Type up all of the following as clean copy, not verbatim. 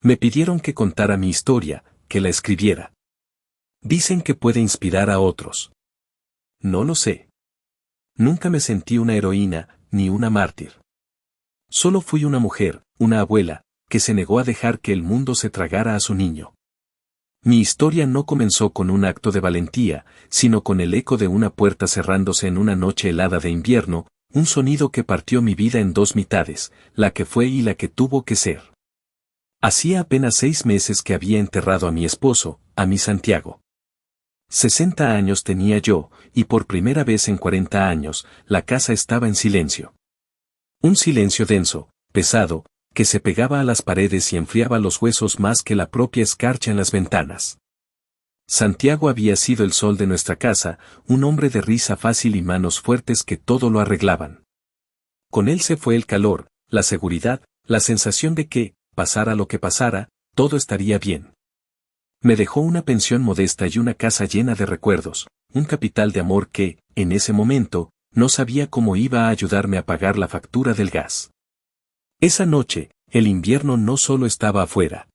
Me pidieron que contara mi historia, que la escribiera. Dicen que puede inspirar a otros. No lo sé. Nunca me sentí una heroína, ni una mártir. Solo fui una mujer, una abuela, que se negó a dejar que el mundo se tragara a su niño. Mi historia no comenzó con un acto de valentía, sino con el eco de una puerta cerrándose en una noche helada de invierno, un sonido que partió mi vida en dos mitades, la que fue y la que tuvo que ser. Hacía apenas 6 meses que había enterrado a mi esposo, a mi Santiago. 60 años tenía yo, y por primera vez en 40 años, la casa estaba en silencio. Un silencio denso, pesado, que se pegaba a las paredes y enfriaba los huesos más que la propia escarcha en las ventanas. Santiago había sido el sol de nuestra casa, un hombre de risa fácil y manos fuertes que todo lo arreglaban. Con él se fue el calor, la seguridad, la sensación de que, pasara lo que pasara, todo estaría bien. Me dejó una pensión modesta y una casa llena de recuerdos, un capital de amor que, en ese momento, no sabía cómo iba a ayudarme a pagar la factura del gas. Esa noche, el invierno no solo estaba afuera.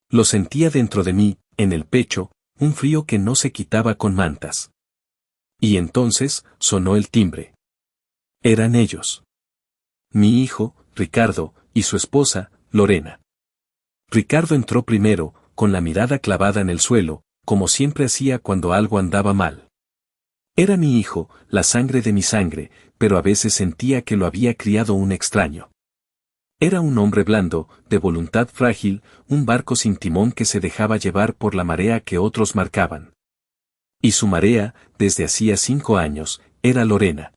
Lo sentía dentro de mí, en el pecho, un frío que no se quitaba con mantas. Y entonces, sonó el timbre. Eran ellos. Mi hijo, Ricardo, y su esposa, Lorena. Ricardo entró primero, con la mirada clavada en el suelo, como siempre hacía cuando algo andaba mal. Era mi hijo, la sangre de mi sangre, pero a veces sentía que lo había criado un extraño. Era un hombre blando, de voluntad frágil, un barco sin timón que se dejaba llevar por la marea que otros marcaban. Y su marea, desde hacía 5 años, era Lorena.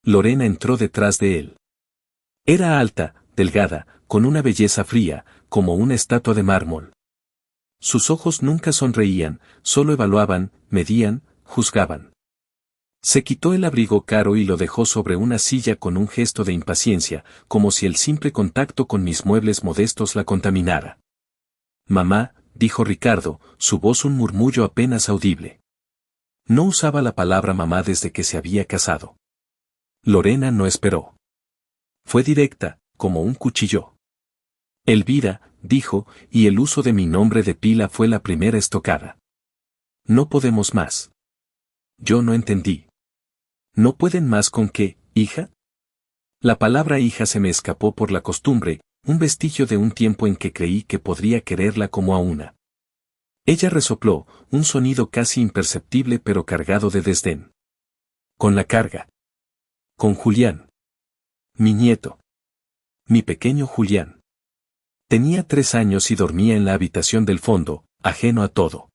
Lorena entró detrás de él. Era alta, delgada, con una belleza fría, como una estatua de mármol. Sus ojos nunca sonreían, solo evaluaban, medían, juzgaban. Se quitó el abrigo caro y lo dejó sobre una silla con un gesto de impaciencia, como si el simple contacto con mis muebles modestos la contaminara. Mamá, dijo Ricardo, su voz un murmullo apenas audible. No usaba la palabra mamá desde que se había casado. Lorena no esperó. Fue directa, como un cuchillo. Elvira, dijo, y el uso de mi nombre de pila fue la primera estocada. No podemos más. Yo no entendí. ¿No pueden más con qué, hija? La palabra hija se me escapó por la costumbre, un vestigio de un tiempo en que creí que podría quererla como a una. Ella resopló, un sonido casi imperceptible pero cargado de desdén. Con la carga. Con Julián. Mi nieto. Mi pequeño Julián. Tenía 3 años y dormía en la habitación del fondo, ajeno a todo.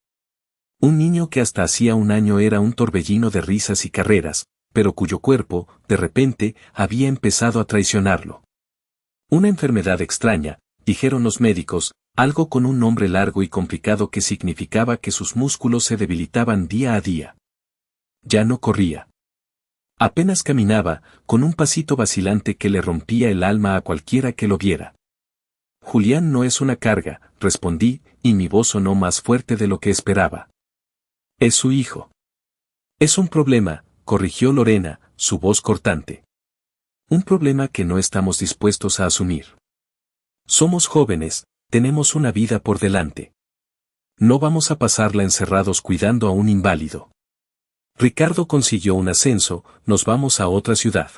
Un niño que hasta hacía un año era un torbellino de risas y carreras, pero cuyo cuerpo, de repente, había empezado a traicionarlo. Una enfermedad extraña, dijeron los médicos, algo con un nombre largo y complicado que significaba que sus músculos se debilitaban día a día. Ya no corría. Apenas caminaba, con un pasito vacilante que le rompía el alma a cualquiera que lo viera. Julián no es una carga, respondí, y mi voz sonó más fuerte de lo que esperaba. Es su hijo. Es un problema, corrigió Lorena, su voz cortante. Un problema que no estamos dispuestos a asumir. Somos jóvenes, tenemos una vida por delante. No vamos a pasarla encerrados cuidando a un inválido. Ricardo consiguió un ascenso, nos vamos a otra ciudad.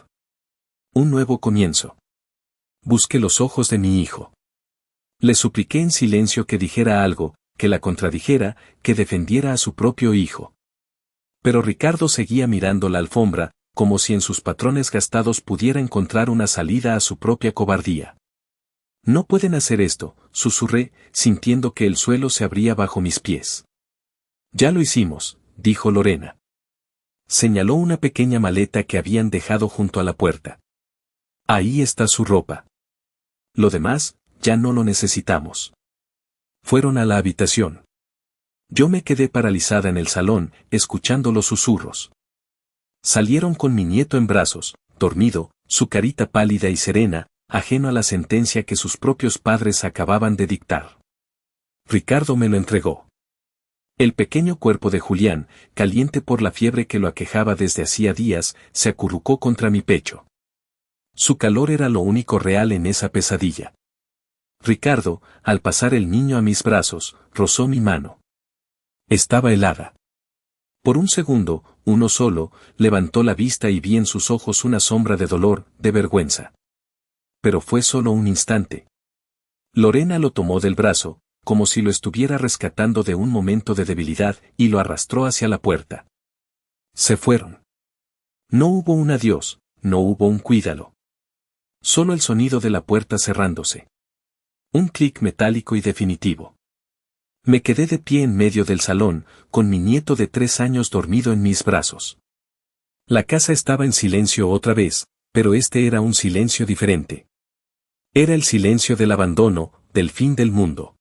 Un nuevo comienzo. Busqué los ojos de mi hijo. Le supliqué en silencio que dijera algo, que la contradijera, que defendiera a su propio hijo. Pero Ricardo seguía mirando la alfombra, como si en sus patrones gastados pudiera encontrar una salida a su propia cobardía. No pueden hacer esto, susurré, sintiendo que el suelo se abría bajo mis pies. Ya lo hicimos, dijo Lorena. Señaló una pequeña maleta que habían dejado junto a la puerta. Ahí está su ropa. Lo demás, ya no lo necesitamos. Fueron a la habitación. Yo me quedé paralizada en el salón, escuchando los susurros. Salieron con mi nieto en brazos, dormido, su carita pálida y serena, ajeno a la sentencia que sus propios padres acababan de dictar. Ricardo me lo entregó. El pequeño cuerpo de Julián, caliente por la fiebre que lo aquejaba desde hacía días, se acurrucó contra mi pecho. Su calor era lo único real en esa pesadilla. Ricardo, al pasar el niño a mis brazos, rozó mi mano. Estaba helada. Por un segundo, uno solo, levantó la vista y vi en sus ojos una sombra de dolor, de vergüenza. Pero fue solo un instante. Lorena lo tomó del brazo, como si lo estuviera rescatando de un momento de debilidad, y lo arrastró hacia la puerta. Se fueron. No hubo un adiós, no hubo un cuídalo. Solo el sonido de la puerta cerrándose. Un clic metálico y definitivo. Me quedé de pie en medio del salón, con mi nieto de 3 años dormido en mis brazos. La casa estaba en silencio otra vez, pero este era un silencio diferente. Era el silencio del abandono, del fin del mundo.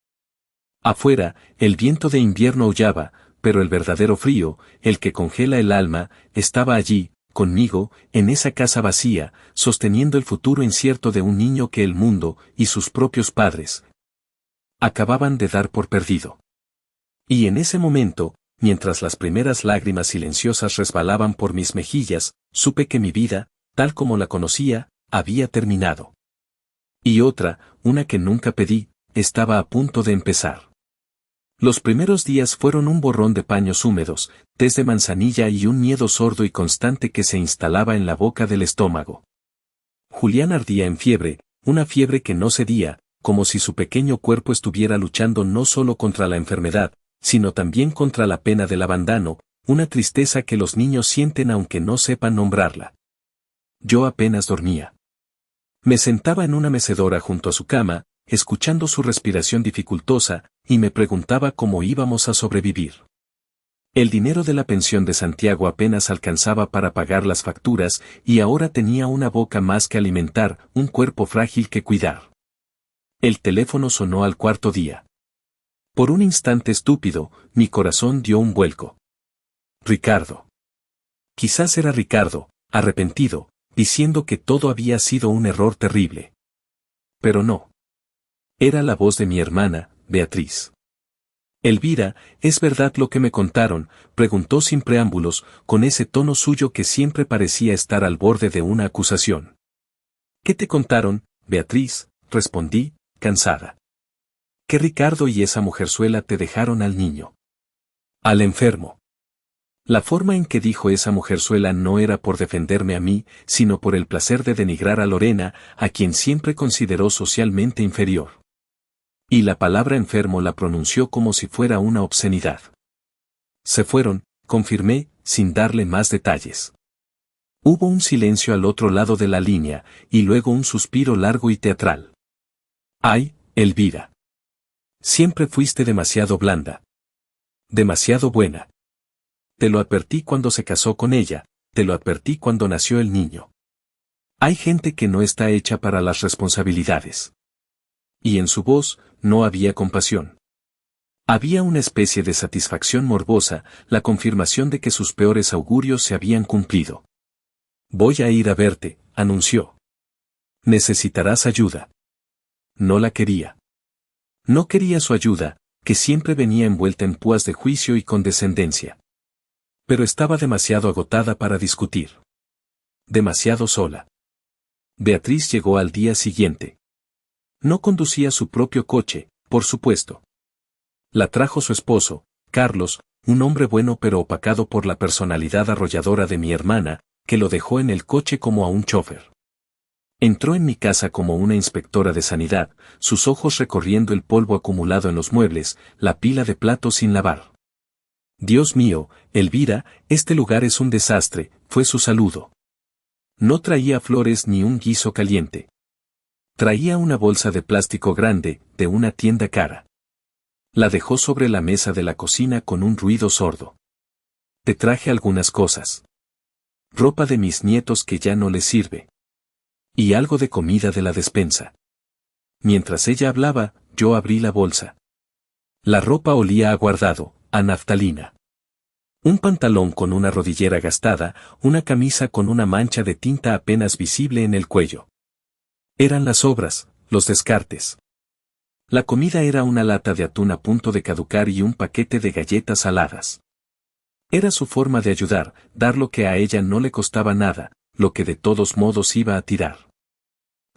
Afuera, el viento de invierno aullaba, pero el verdadero frío, el que congela el alma, estaba allí, conmigo, en esa casa vacía, sosteniendo el futuro incierto de un niño que el mundo, y sus propios padres, acababan de dar por perdido. Y en ese momento, mientras las primeras lágrimas silenciosas resbalaban por mis mejillas, supe que mi vida, tal como la conocía, había terminado. Y otra, una que nunca pedí, estaba a punto de empezar. Los primeros días fueron un borrón de paños húmedos, tés de manzanilla y un miedo sordo y constante que se instalaba en la boca del estómago. Julián ardía en fiebre, una fiebre que no cedía, como si su pequeño cuerpo estuviera luchando no solo contra la enfermedad, sino también contra la pena del abandono, una tristeza que los niños sienten aunque no sepan nombrarla. Yo apenas dormía. Me sentaba en una mecedora junto a su cama, escuchando su respiración dificultosa, y me preguntaba cómo íbamos a sobrevivir. El dinero de la pensión de Santiago apenas alcanzaba para pagar las facturas, y ahora tenía una boca más que alimentar, un cuerpo frágil que cuidar. El teléfono sonó al cuarto día. Por un instante estúpido, mi corazón dio un vuelco. Ricardo. Quizás era Ricardo, arrepentido, diciendo que todo había sido un error terrible. Pero no. Era la voz de mi hermana, Beatriz. Elvira, ¿es verdad lo que me contaron?, preguntó sin preámbulos, con ese tono suyo que siempre parecía estar al borde de una acusación. ¿Qué te contaron, Beatriz?, respondí, cansada. Que Ricardo y esa mujerzuela te dejaron al niño. Al enfermo. La forma en que dijo esa mujerzuela no era por defenderme a mí, sino por el placer de denigrar a Lorena, a quien siempre consideró socialmente inferior. Y la palabra enfermo la pronunció como si fuera una obscenidad. Se fueron, confirmé, sin darle más detalles. Hubo un silencio al otro lado de la línea, y luego un suspiro largo y teatral. Ay, Elvira. Siempre fuiste demasiado blanda. Demasiado buena. Te lo advertí cuando se casó con ella, te lo advertí cuando nació el niño. Hay gente que no está hecha para las responsabilidades. Y en su voz, no había compasión. Había una especie de satisfacción morbosa, la confirmación de que sus peores augurios se habían cumplido. Voy a ir a verte, anunció. Necesitarás ayuda. No la quería. No quería su ayuda, que siempre venía envuelta en púas de juicio y condescendencia. Pero estaba demasiado agotada para discutir. Demasiado sola. Beatriz llegó al día siguiente. No conducía su propio coche, por supuesto. La trajo su esposo, Carlos, un hombre bueno pero opacado por la personalidad arrolladora de mi hermana, que lo dejó en el coche como a un chofer. Entró en mi casa como una inspectora de sanidad, sus ojos recorriendo el polvo acumulado en los muebles, la pila de platos sin lavar. Dios mío, Elvira, este lugar es un desastre, fue su saludo. No traía flores ni un guiso caliente. Traía una bolsa de plástico grande, de una tienda cara. La dejó sobre la mesa de la cocina con un ruido sordo. Te traje algunas cosas. Ropa de mis nietos que ya no les sirve. Y algo de comida de la despensa. Mientras ella hablaba, yo abrí la bolsa. La ropa olía a guardado, a naftalina. Un pantalón con una rodillera gastada, una camisa con una mancha de tinta apenas visible en el cuello. Eran las sobras, los descartes. La comida era una lata de atún a punto de caducar y un paquete de galletas saladas. Era su forma de ayudar, dar lo que a ella no le costaba nada, lo que de todos modos iba a tirar.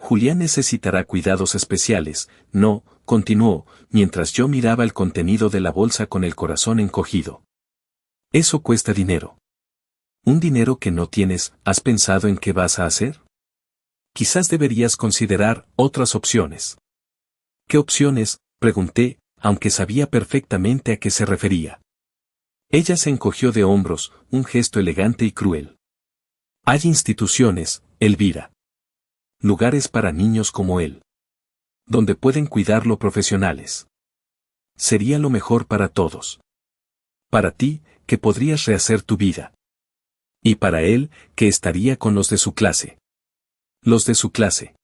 Julián necesitará cuidados especiales, no, continuó, mientras yo miraba el contenido de la bolsa con el corazón encogido. Eso cuesta dinero. Un dinero que no tienes. ¿Has pensado en qué vas a hacer? Quizás deberías considerar otras opciones. ¿Qué opciones?, pregunté, aunque sabía perfectamente a qué se refería. Ella se encogió de hombros, un gesto elegante y cruel. Hay instituciones, Elvira. Lugares para niños como él. Donde pueden cuidarlo profesionales. Sería lo mejor para todos. Para ti, que podrías rehacer tu vida. Y para él, que estaría con los de su clase. Los de su clase.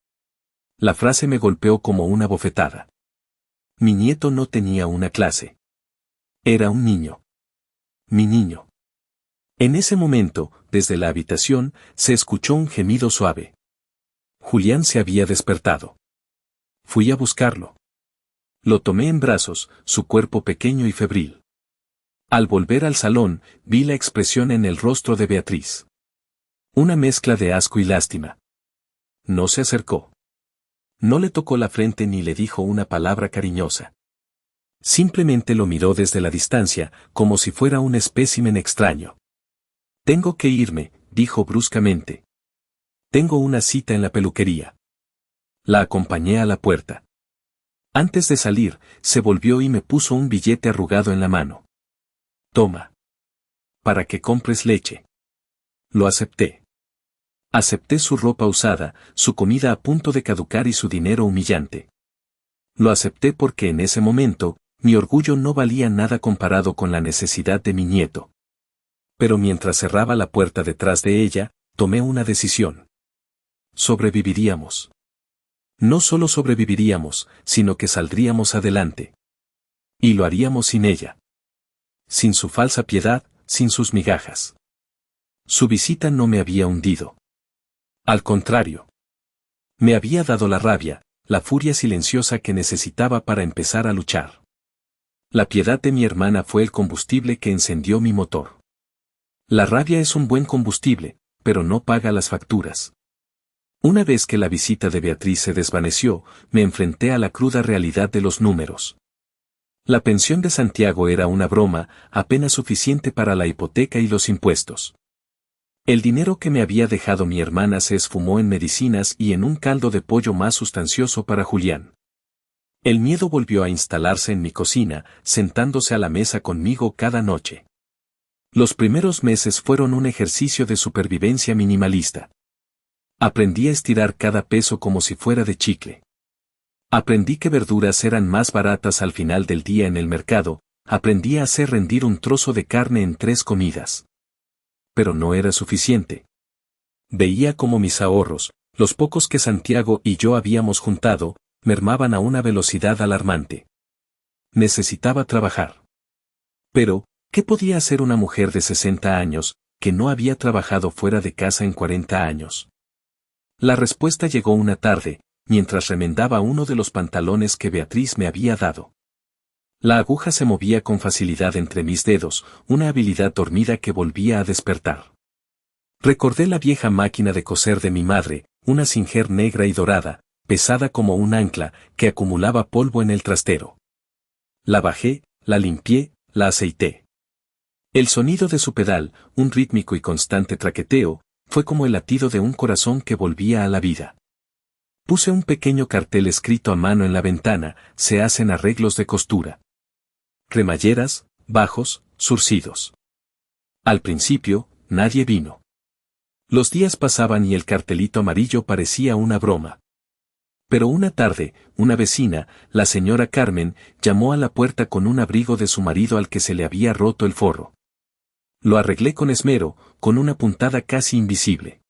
La frase me golpeó como una bofetada. Mi nieto no tenía una clase. Era un niño. Mi niño. En ese momento, desde la habitación, se escuchó un gemido suave. Julián se había despertado. Fui a buscarlo. Lo tomé en brazos, su cuerpo pequeño y febril. Al volver al salón, vi la expresión en el rostro de Beatriz. Una mezcla de asco y lástima. No se acercó. No le tocó la frente ni le dijo una palabra cariñosa. Simplemente lo miró desde la distancia, como si fuera un espécimen extraño. Tengo que irme, dijo bruscamente. Tengo una cita en la peluquería. La acompañé a la puerta. Antes de salir, se volvió y me puso un billete arrugado en la mano. Toma. Para que compres leche. Lo acepté. Acepté su ropa usada, su comida a punto de caducar y su dinero humillante. Lo acepté porque en ese momento, mi orgullo no valía nada comparado con la necesidad de mi nieto. Pero mientras cerraba la puerta detrás de ella, tomé una decisión. Sobreviviríamos. No solo sobreviviríamos, sino que saldríamos adelante. Y lo haríamos sin ella. Sin su falsa piedad, sin sus migajas. Su visita no me había hundido. Al contrario. Me había dado la rabia, la furia silenciosa que necesitaba para empezar a luchar. La piedad de mi hermana fue el combustible que encendió mi motor. La rabia es un buen combustible, pero no paga las facturas. Una vez que la visita de Beatriz se desvaneció, me enfrenté a la cruda realidad de los números. La pensión de Santiago era una broma, apenas suficiente para la hipoteca y los impuestos. El dinero que me había dejado mi hermana se esfumó en medicinas y en un caldo de pollo más sustancioso para Julián. El miedo volvió a instalarse en mi cocina, sentándose a la mesa conmigo cada noche. Los primeros meses fueron un ejercicio de supervivencia minimalista. Aprendí a estirar cada peso como si fuera de chicle. Aprendí que verduras eran más baratas al final del día en el mercado, aprendí a hacer rendir un trozo de carne en 3 comidas. Pero no era suficiente. Veía como mis ahorros, los pocos que Santiago y yo habíamos juntado, mermaban a una velocidad alarmante. Necesitaba trabajar. Pero, ¿qué podía hacer una mujer de 60 años, que no había trabajado fuera de casa en 40 años? La respuesta llegó una tarde, mientras remendaba uno de los pantalones que Beatriz me había dado. La aguja se movía con facilidad entre mis dedos, una habilidad dormida que volvía a despertar. Recordé la vieja máquina de coser de mi madre, una Singer negra y dorada, pesada como un ancla, que acumulaba polvo en el trastero. La bajé, la limpié, la aceité. El sonido de su pedal, un rítmico y constante traqueteo, fue como el latido de un corazón que volvía a la vida. Puse un pequeño cartel escrito a mano en la ventana: se hacen arreglos de costura. Cremalleras, bajos, zurcidos. Al principio, nadie vino. Los días pasaban y el cartelito amarillo parecía una broma. Pero una tarde, una vecina, la señora Carmen, llamó a la puerta con un abrigo de su marido al que se le había roto el forro. Lo arreglé con esmero, con una puntada casi invisible.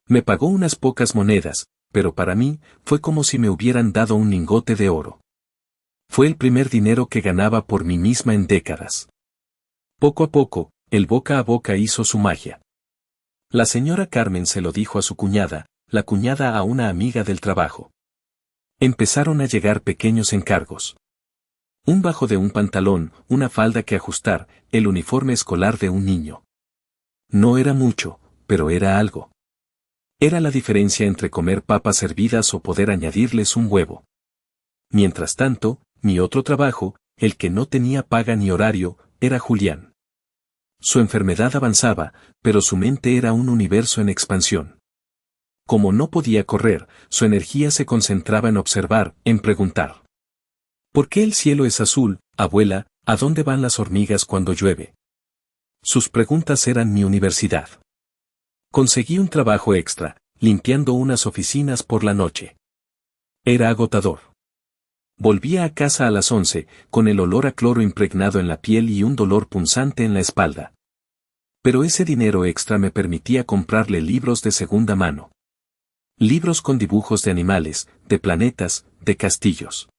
Me pagó unas pocas monedas, pero para mí, fue como si me hubieran dado un lingote de oro. Fue el primer dinero que ganaba por mí misma en décadas. Poco a poco, el boca a boca hizo su magia. La señora Carmen se lo dijo a su cuñada, la cuñada a una amiga del trabajo. Empezaron a llegar pequeños encargos. Un bajo de un pantalón, una falda que ajustar, el uniforme escolar de un niño. No era mucho, pero era algo. Era la diferencia entre comer papas hervidas o poder añadirles un huevo. Mientras tanto, mi otro trabajo, el que no tenía paga ni horario, era Julián. Su enfermedad avanzaba, pero su mente era un universo en expansión. Como no podía correr, su energía se concentraba en observar, en preguntar. ¿Por qué el cielo es azul, abuela? ¿A dónde van las hormigas cuando llueve? Sus preguntas eran mi universidad. Conseguí un trabajo extra, limpiando unas oficinas por la noche. Era agotador. Volvía a casa a las 11, con el olor a cloro impregnado en la piel y un dolor punzante en la espalda. Pero ese dinero extra me permitía comprarle libros de segunda mano. Libros con dibujos de animales, de planetas, de castillos.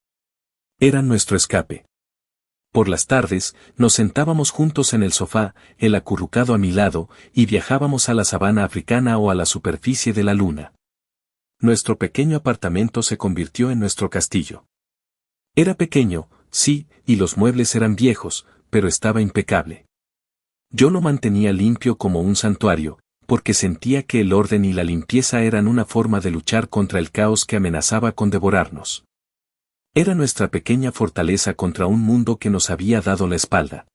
Eran nuestro escape. Por las tardes, nos sentábamos juntos en el sofá, él acurrucado a mi lado, y viajábamos a la sabana africana o a la superficie de la luna. Nuestro pequeño apartamento se convirtió en nuestro castillo. Era pequeño, sí, y los muebles eran viejos, pero estaba impecable. Yo lo mantenía limpio como un santuario, porque sentía que el orden y la limpieza eran una forma de luchar contra el caos que amenazaba con devorarnos. Era nuestra pequeña fortaleza contra un mundo que nos había dado la espalda.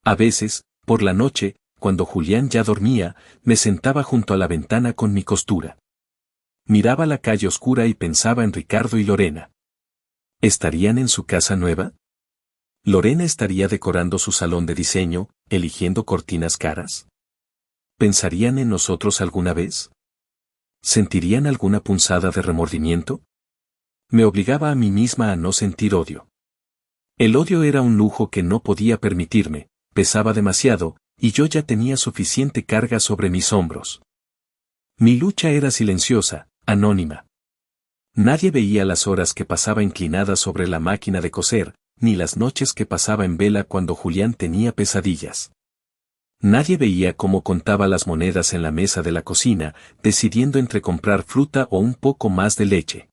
A veces, por la noche, cuando Julián ya dormía, me sentaba junto a la ventana con mi costura. Miraba la calle oscura y pensaba en Ricardo y Lorena. ¿Estarían en su casa nueva? ¿Lorena estaría decorando su salón de diseño, eligiendo cortinas caras? ¿Pensarían en nosotros alguna vez? ¿Sentirían alguna punzada de remordimiento? Me obligaba a mí misma a no sentir odio. El odio era un lujo que no podía permitirme, pesaba demasiado, y yo ya tenía suficiente carga sobre mis hombros. Mi lucha era silenciosa, anónima. Nadie veía las horas que pasaba inclinada sobre la máquina de coser, ni las noches que pasaba en vela cuando Julián tenía pesadillas. Nadie veía cómo contaba las monedas en la mesa de la cocina, decidiendo entre comprar fruta o un poco más de leche.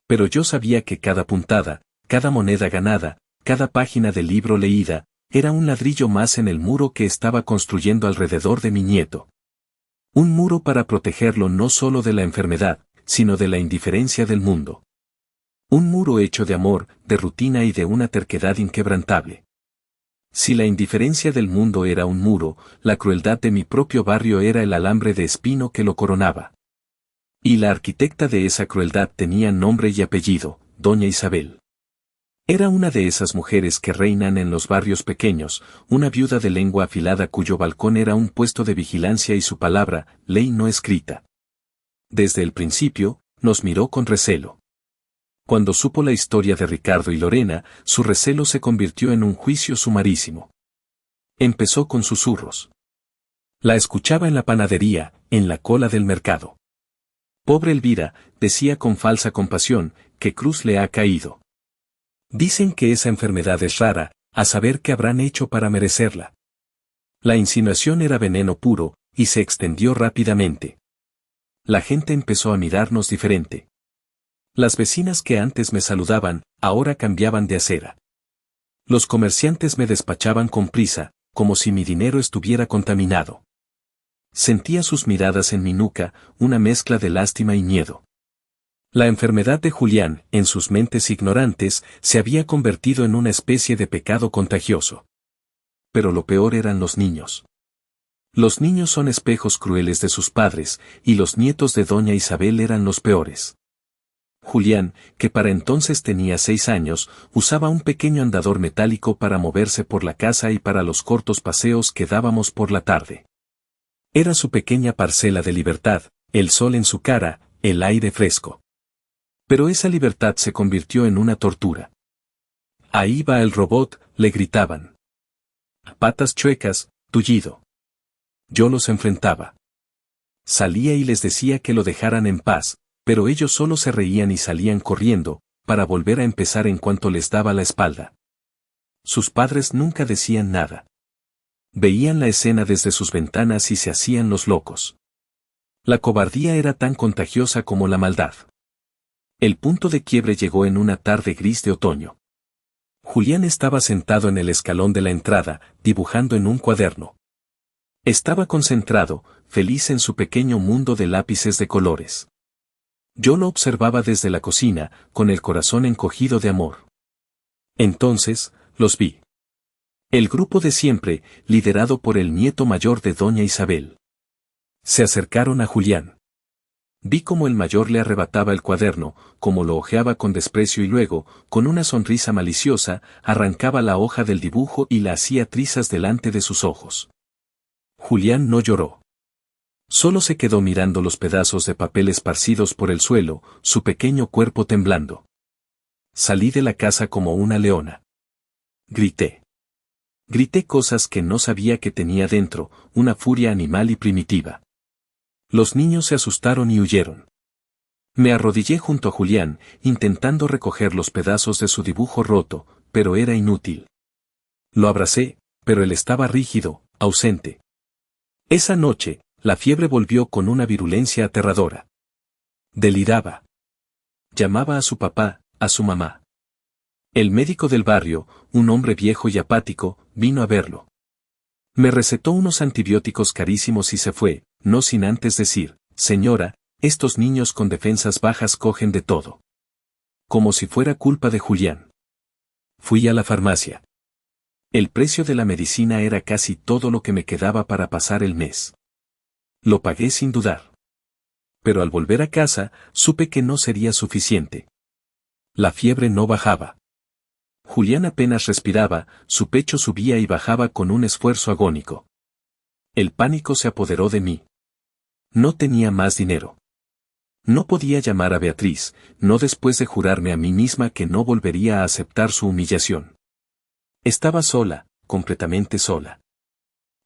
Pero yo sabía que cada puntada, cada moneda ganada, cada página del libro leída, era un ladrillo más en el muro que estaba construyendo alrededor de mi nieto. Un muro para protegerlo no solo de la enfermedad, sino de la indiferencia del mundo. Un muro hecho de amor, de rutina y de una terquedad inquebrantable. Si la indiferencia del mundo era un muro, la crueldad de mi propio barrio era el alambre de espino que lo coronaba. Y la arquitecta de esa crueldad tenía nombre y apellido, Doña Isabel. Era una de esas mujeres que reinan en los barrios pequeños, una viuda de lengua afilada cuyo balcón era un puesto de vigilancia y su palabra, ley no escrita. Desde el principio, nos miró con recelo. Cuando supo la historia de Ricardo y Lorena, su recelo se convirtió en un juicio sumarísimo. Empezó con susurros. La escuchaba en la panadería, en la cola del mercado. Pobre Elvira, decía con falsa compasión, qué cruz le ha caído. Dicen que esa enfermedad es rara, a saber qué habrán hecho para merecerla. La insinuación era veneno puro, y se extendió rápidamente. La gente empezó a mirarnos diferente. Las vecinas que antes me saludaban, ahora cambiaban de acera. Los comerciantes me despachaban con prisa, como si mi dinero estuviera contaminado. Sentía sus miradas en mi nuca, una mezcla de lástima y miedo. La enfermedad de Julián, en sus mentes ignorantes, se había convertido en una especie de pecado contagioso. Pero lo peor eran los niños. Los niños son espejos crueles de sus padres, y los nietos de Doña Isabel eran los peores. Julián, que para entonces tenía 6 años, usaba un pequeño andador metálico para moverse por la casa y para los cortos paseos que dábamos por la tarde. Era su pequeña parcela de libertad, el sol en su cara, el aire fresco. Pero esa libertad se convirtió en una tortura. Ahí va el robot, le gritaban. Patas chuecas, tullido. Yo los enfrentaba. Salía y les decía que lo dejaran en paz, pero ellos solo se reían y salían corriendo, para volver a empezar en cuanto les daba la espalda. Sus padres nunca decían nada. Veían la escena desde sus ventanas y se hacían los locos. La cobardía era tan contagiosa como la maldad. El punto de quiebre llegó en una tarde gris de otoño. Julián estaba sentado en el escalón de la entrada, dibujando en un cuaderno. Estaba concentrado, feliz en su pequeño mundo de lápices de colores. Yo lo observaba desde la cocina, con el corazón encogido de amor. Entonces, los vi. El grupo de siempre, liderado por el nieto mayor de doña Isabel. Se acercaron a Julián. Vi cómo el mayor le arrebataba el cuaderno, cómo lo hojeaba con desprecio y luego, con una sonrisa maliciosa, arrancaba la hoja del dibujo y la hacía trizas delante de sus ojos. Julián no lloró. Solo se quedó mirando los pedazos de papel esparcidos por el suelo, su pequeño cuerpo temblando. Salí de la casa como una leona. Grité. Grité cosas que no sabía que tenía dentro, una furia animal y primitiva. Los niños se asustaron y huyeron. Me arrodillé junto a Julián, intentando recoger los pedazos de su dibujo roto, pero era inútil. Lo abracé, pero él estaba rígido, ausente. Esa noche, la fiebre volvió con una virulencia aterradora. Deliraba. Llamaba a su papá, a su mamá. El médico del barrio, un hombre viejo y apático, vino a verlo. Me recetó unos antibióticos carísimos y se fue, no sin antes decir, señora, estos niños con defensas bajas cogen de todo. Como si fuera culpa de Julián. Fui a la farmacia. El precio de la medicina era casi todo lo que me quedaba para pasar el mes. Lo pagué sin dudar. Pero al volver a casa, supe que no sería suficiente. La fiebre no bajaba. Julián apenas respiraba, su pecho subía y bajaba con un esfuerzo agónico. El pánico se apoderó de mí. No tenía más dinero. No podía llamar a Beatriz, no después de jurarme a mí misma que no volvería a aceptar su humillación. Estaba sola, completamente sola.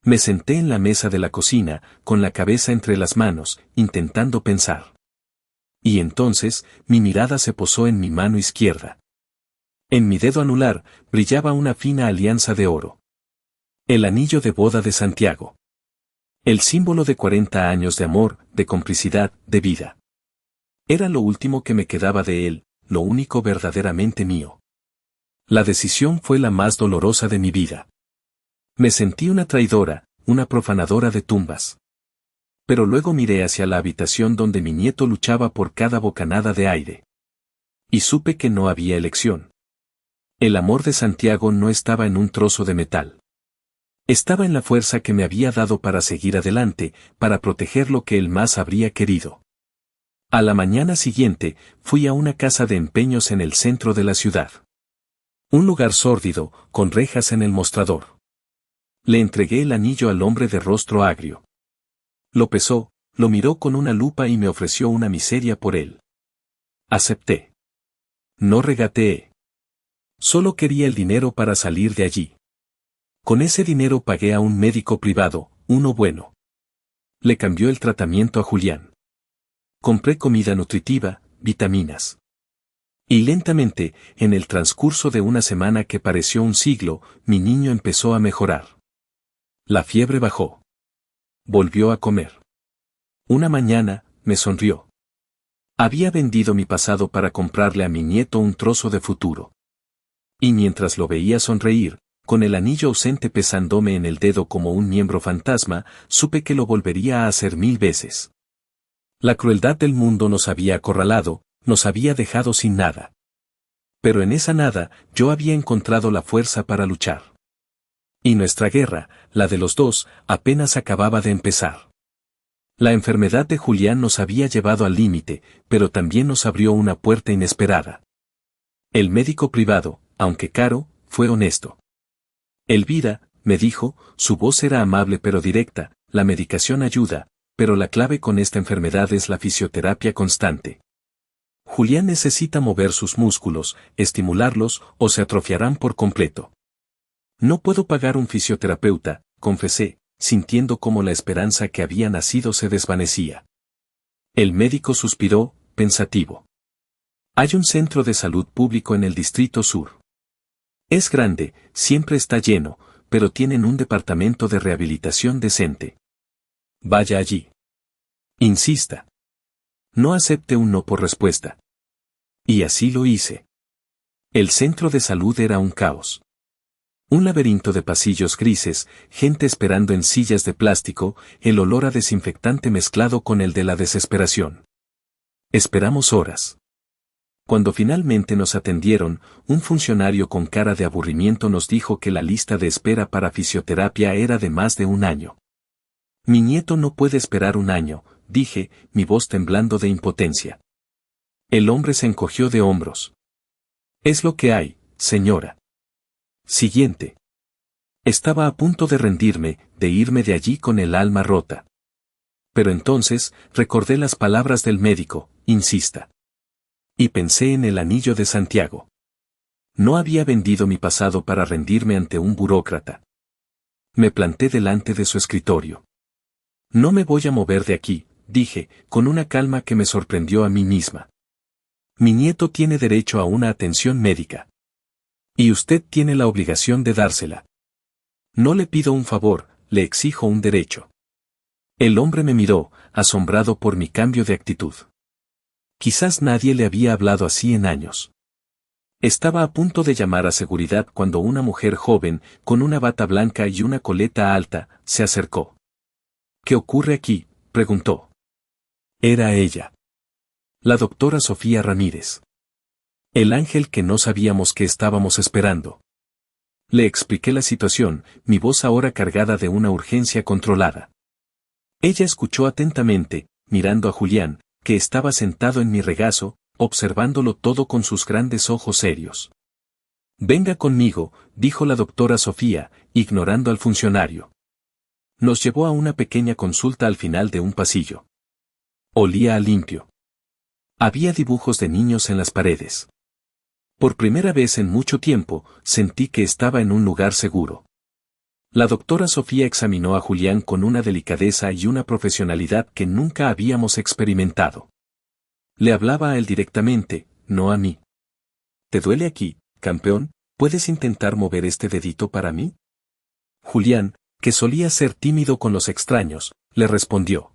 Me senté en la mesa de la cocina, con la cabeza entre las manos, intentando pensar. Y entonces, mi mirada se posó en mi mano izquierda. En mi dedo anular, brillaba una fina alianza de oro. El anillo de boda de Santiago. El símbolo de 40 años de amor, de complicidad, de vida. Era lo último que me quedaba de él, lo único verdaderamente mío. La decisión fue la más dolorosa de mi vida. Me sentí una traidora, una profanadora de tumbas. Pero luego miré hacia la habitación donde mi nieto luchaba por cada bocanada de aire. Y supe que no había elección. El amor de Santiago no estaba en un trozo de metal. Estaba en la fuerza que me había dado para seguir adelante, para proteger lo que él más habría querido. A la mañana siguiente, fui a una casa de empeños en el centro de la ciudad. Un lugar sórdido, con rejas en el mostrador. Le entregué el anillo al hombre de rostro agrio. Lo pesó, lo miró con una lupa y me ofreció una miseria por él. Acepté. No regateé. Solo quería el dinero para salir de allí. Con ese dinero pagué a un médico privado, uno bueno. Le cambió el tratamiento a Julián. Compré comida nutritiva, vitaminas. Y lentamente, en el transcurso de una semana que pareció un siglo, mi niño empezó a mejorar. La fiebre bajó. Volvió a comer. Una mañana, me sonrió. Había vendido mi pasado para comprarle a mi nieto un trozo de futuro. Y mientras lo veía sonreír, con el anillo ausente pesándome en el dedo como un miembro fantasma, supe que lo volvería a hacer 1000 veces. La crueldad del mundo nos había acorralado, nos había dejado sin nada. Pero en esa nada, yo había encontrado la fuerza para luchar. Y nuestra guerra, la de los dos, apenas acababa de empezar. La enfermedad de Julián nos había llevado al límite, pero también nos abrió una puerta inesperada. El médico privado, aunque caro, fue honesto. Elvira, me dijo, su voz era amable pero directa, la medicación ayuda, pero la clave con esta enfermedad es la fisioterapia constante. Julián necesita mover sus músculos, estimularlos, o se atrofiarán por completo. No puedo pagar un fisioterapeuta, confesé, sintiendo cómo la esperanza que había nacido se desvanecía. El médico suspiró, pensativo. Hay un centro de salud público en el Distrito Sur. Es grande, siempre está lleno, pero tienen un departamento de rehabilitación decente. Vaya allí. Insista. No acepte un no por respuesta. Y así lo hice. El centro de salud era un caos. Un laberinto de pasillos grises, gente esperando en sillas de plástico, el olor a desinfectante mezclado con el de la desesperación. Esperamos horas. Cuando finalmente nos atendieron, un funcionario con cara de aburrimiento nos dijo que la lista de espera para fisioterapia era de más de un año. Mi nieto no puede esperar un año, dije, mi voz temblando de impotencia. El hombre se encogió de hombros. Es lo que hay, señora. Siguiente. Estaba a punto de rendirme, de irme de allí con el alma rota. Pero entonces, recordé las palabras del médico, insista. Y pensé en el anillo de Santiago. No había vendido mi pasado para rendirme ante un burócrata. Me planté delante de su escritorio. No me voy a mover de aquí, dije, con una calma que me sorprendió a mí misma. Mi nieto tiene derecho a una atención médica. Y usted tiene la obligación de dársela. No le pido un favor, le exijo un derecho. El hombre me miró, asombrado por mi cambio de actitud. Quizás nadie le había hablado así en años. Estaba a punto de llamar a seguridad cuando una mujer joven, con una bata blanca y una coleta alta, se acercó. ¿Qué ocurre aquí?, preguntó. Era ella. La doctora Sofía Ramírez. El ángel que no sabíamos que estábamos esperando. Le expliqué la situación, mi voz ahora cargada de una urgencia controlada. Ella escuchó atentamente, mirando a Julián, que estaba sentado en mi regazo, observándolo todo con sus grandes ojos serios. Venga conmigo, dijo la doctora Sofía, ignorando al funcionario. Nos llevó a una pequeña consulta al final de un pasillo. Olía a limpio. Había dibujos de niños en las paredes. Por primera vez en mucho tiempo, sentí que estaba en un lugar seguro. La doctora Sofía examinó a Julián con una delicadeza y una profesionalidad que nunca habíamos experimentado. Le hablaba a él directamente, no a mí. ¿Te duele aquí, campeón? ¿Puedes intentar mover este dedito para mí? Julián, que solía ser tímido con los extraños, le respondió.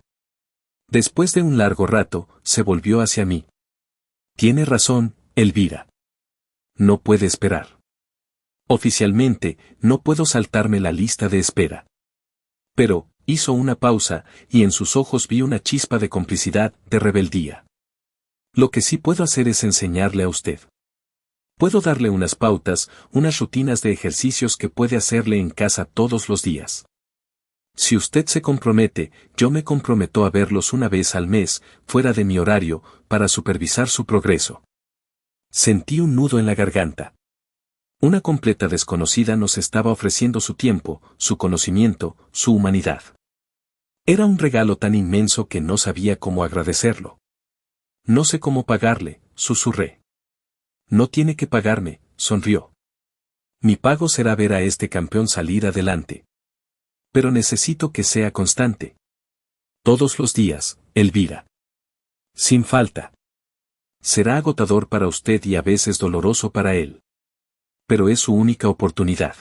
Después de un largo rato, se volvió hacia mí. Tiene razón, Elvira. No puede esperar. Oficialmente, no puedo saltarme la lista de espera. Pero, hizo una pausa, y en sus ojos vi una chispa de complicidad, de rebeldía. Lo que sí puedo hacer es enseñarle a usted. Puedo darle unas pautas, unas rutinas de ejercicios que puede hacerle en casa todos los días. Si usted se compromete, yo me comprometo a verlos una vez al mes, fuera de mi horario, para supervisar su progreso. Sentí un nudo en la garganta. Una completa desconocida nos estaba ofreciendo su tiempo, su conocimiento, su humanidad. Era un regalo tan inmenso que no sabía cómo agradecerlo. No sé cómo pagarle, susurré. No tiene que pagarme, sonrió. Mi pago será ver a este campeón salir adelante. Pero necesito que sea constante. Todos los días, Elvira. Sin falta. Será agotador para usted y a veces doloroso para él. Pero es su única oportunidad.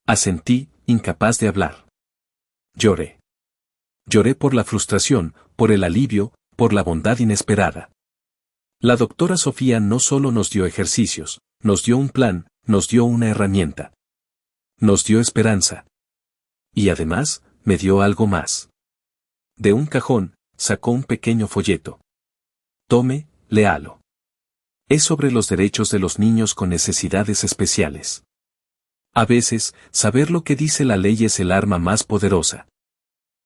Asentí, incapaz de hablar. Lloré. Lloré por la frustración, por el alivio, por la bondad inesperada. La doctora Sofía no solo nos dio ejercicios, nos dio un plan, nos dio una herramienta. Nos dio esperanza. Y además, me dio algo más. De un cajón, sacó un pequeño folleto. Tome, léalo. Es sobre los derechos de los niños con necesidades especiales. A veces, saber lo que dice la ley es el arma más poderosa.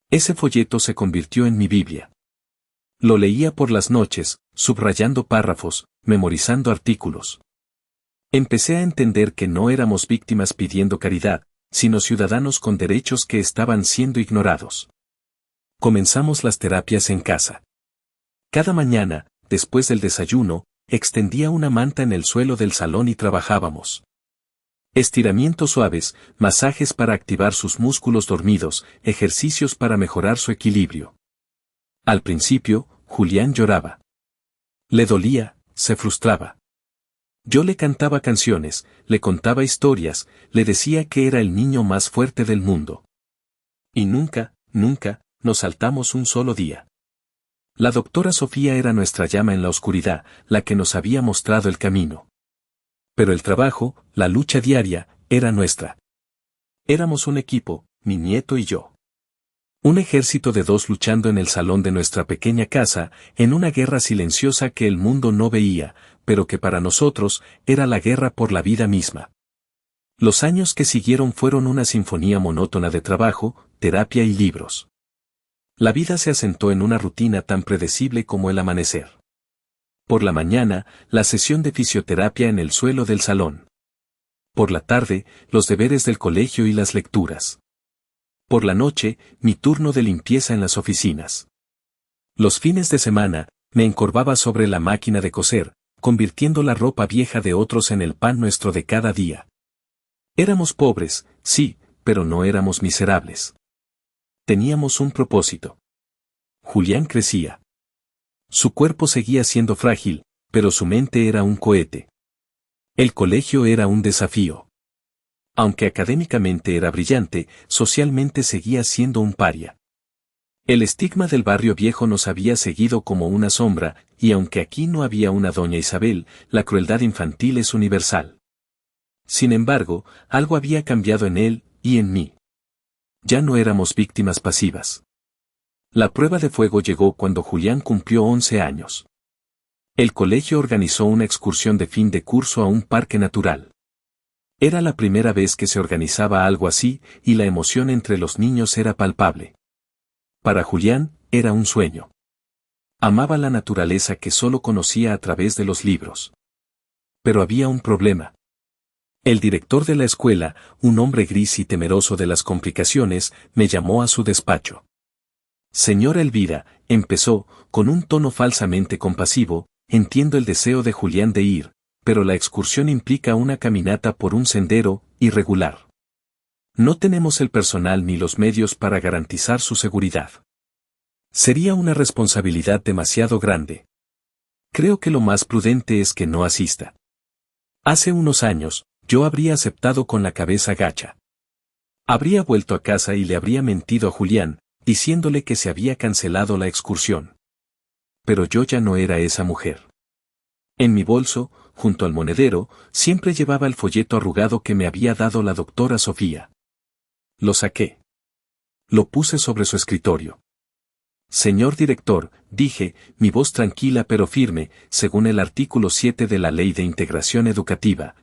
Ese folleto se convirtió en mi Biblia. Lo leía por las noches, subrayando párrafos, memorizando artículos. Empecé a entender que no éramos víctimas pidiendo caridad, sino ciudadanos con derechos que estaban siendo ignorados. Comenzamos las terapias en casa. Cada mañana, después del desayuno, extendía una manta en el suelo del salón y trabajábamos. Estiramientos suaves, masajes para activar sus músculos dormidos, ejercicios para mejorar su equilibrio. Al principio, Julián lloraba. Le dolía, se frustraba. Yo le cantaba canciones, le contaba historias, le decía que era el niño más fuerte del mundo. Y nunca, nos saltamos un solo día. La doctora Sofía era nuestra llama en la oscuridad, la que nos había mostrado el camino. Pero el trabajo, la lucha diaria, era nuestra. Éramos un equipo, mi nieto y yo. Un ejército de dos luchando en el salón de nuestra pequeña casa, en una guerra silenciosa que el mundo no veía, pero que para nosotros era la guerra por la vida misma. Los años que siguieron fueron una sinfonía monótona de trabajo, terapia y libros. La vida se asentó en una rutina tan predecible como el amanecer. Por la mañana, la sesión de fisioterapia en el suelo del salón. Por la tarde, los deberes del colegio y las lecturas. Por la noche, mi turno de limpieza en las oficinas. Los fines de semana, me encorvaba sobre la máquina de coser, convirtiendo la ropa vieja de otros en el pan nuestro de cada día. Éramos pobres, sí, pero no éramos miserables. Teníamos un propósito. Julián crecía. Su cuerpo seguía siendo frágil, pero su mente era un cohete. El colegio era un desafío. Aunque académicamente era brillante, socialmente seguía siendo un paria. El estigma del barrio viejo nos había seguido como una sombra, y aunque aquí no había una doña Isabel, la crueldad infantil es universal. Sin embargo, algo había cambiado en él, y en mí. Ya no éramos víctimas pasivas. La prueba de fuego llegó cuando Julián cumplió 11 años. El colegio organizó una excursión de fin de curso a un parque natural. Era la primera vez que se organizaba algo así, y la emoción entre los niños era palpable. Para Julián, era un sueño. Amaba la naturaleza que solo conocía a través de los libros. Pero había un problema. El director de la escuela, un hombre gris y temeroso de las complicaciones, me llamó a su despacho. Señora Elvira, empezó, con un tono falsamente compasivo, entiendo el deseo de Julián de ir, pero la excursión implica una caminata por un sendero irregular. No tenemos el personal ni los medios para garantizar su seguridad. Sería una responsabilidad demasiado grande. Creo que lo más prudente es que no asista. Hace unos años, yo habría aceptado con la cabeza gacha. Habría vuelto a casa y le habría mentido a Julián, diciéndole que se había cancelado la excursión. Pero yo ya no era esa mujer. En mi bolso, junto al monedero, siempre llevaba el folleto arrugado que me había dado la doctora Sofía. Lo saqué. Lo puse sobre su escritorio. Señor director, dije, mi voz tranquila pero firme, según el artículo 7 de la Ley de Integración Educativa.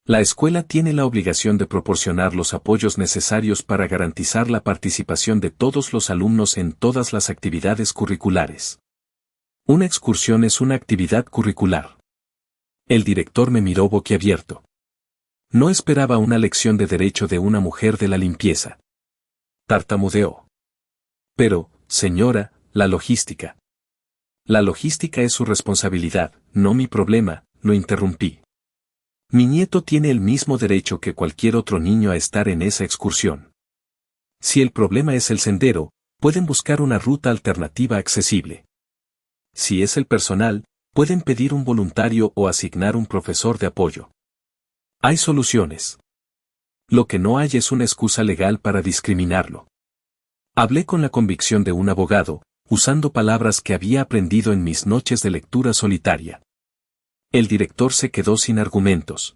La escuela tiene la obligación de proporcionar los apoyos necesarios para garantizar la participación de todos los alumnos en todas las actividades curriculares. Una excursión es una actividad curricular. El director me miró boquiabierto. No esperaba una lección de derecho de una mujer de la limpieza. Tartamudeó. Pero, señora, la logística. La logística es su responsabilidad, no mi problema, lo interrumpí. Mi nieto tiene el mismo derecho que cualquier otro niño a estar en esa excursión. Si el problema es el sendero, pueden buscar una ruta alternativa accesible. Si es el personal, pueden pedir un voluntario o asignar un profesor de apoyo. Hay soluciones. Lo que no hay es una excusa legal para discriminarlo. Hablé con la convicción de un abogado, usando palabras que había aprendido en mis noches de lectura solitaria. El director se quedó sin argumentos.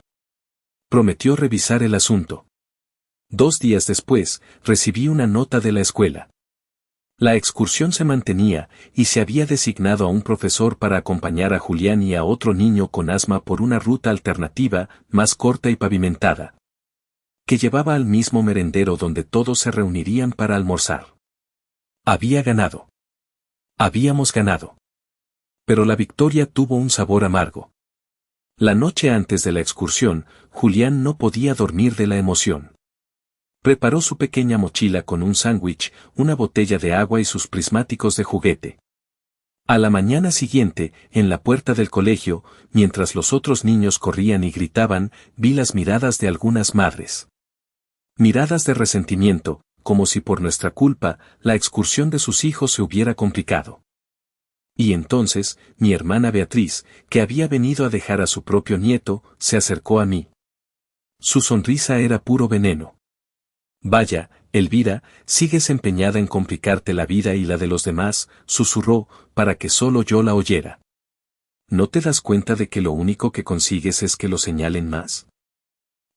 Prometió revisar el asunto. 2 días después, recibí una nota de la escuela. La excursión se mantenía, y se había designado a un profesor para acompañar a Julián y a otro niño con asma por una ruta alternativa, más corta y pavimentada, que llevaba al mismo merendero donde todos se reunirían para almorzar. Había ganado. Habíamos ganado. Pero la victoria tuvo un sabor amargo. La noche antes de la excursión, Julián no podía dormir de la emoción. Preparó su pequeña mochila con un sándwich, una botella de agua y sus prismáticos de juguete. A la mañana siguiente, en la puerta del colegio, mientras los otros niños corrían y gritaban, vi las miradas de algunas madres. Miradas de resentimiento, como si por nuestra culpa, la excursión de sus hijos se hubiera complicado. Y entonces, mi hermana Beatriz, que había venido a dejar a su propio nieto, se acercó a mí. Su sonrisa era puro veneno. Vaya, Elvira, sigues empeñada en complicarte la vida y la de los demás, susurró, para que solo yo la oyera. ¿No te das cuenta de que lo único que consigues es que lo señalen más?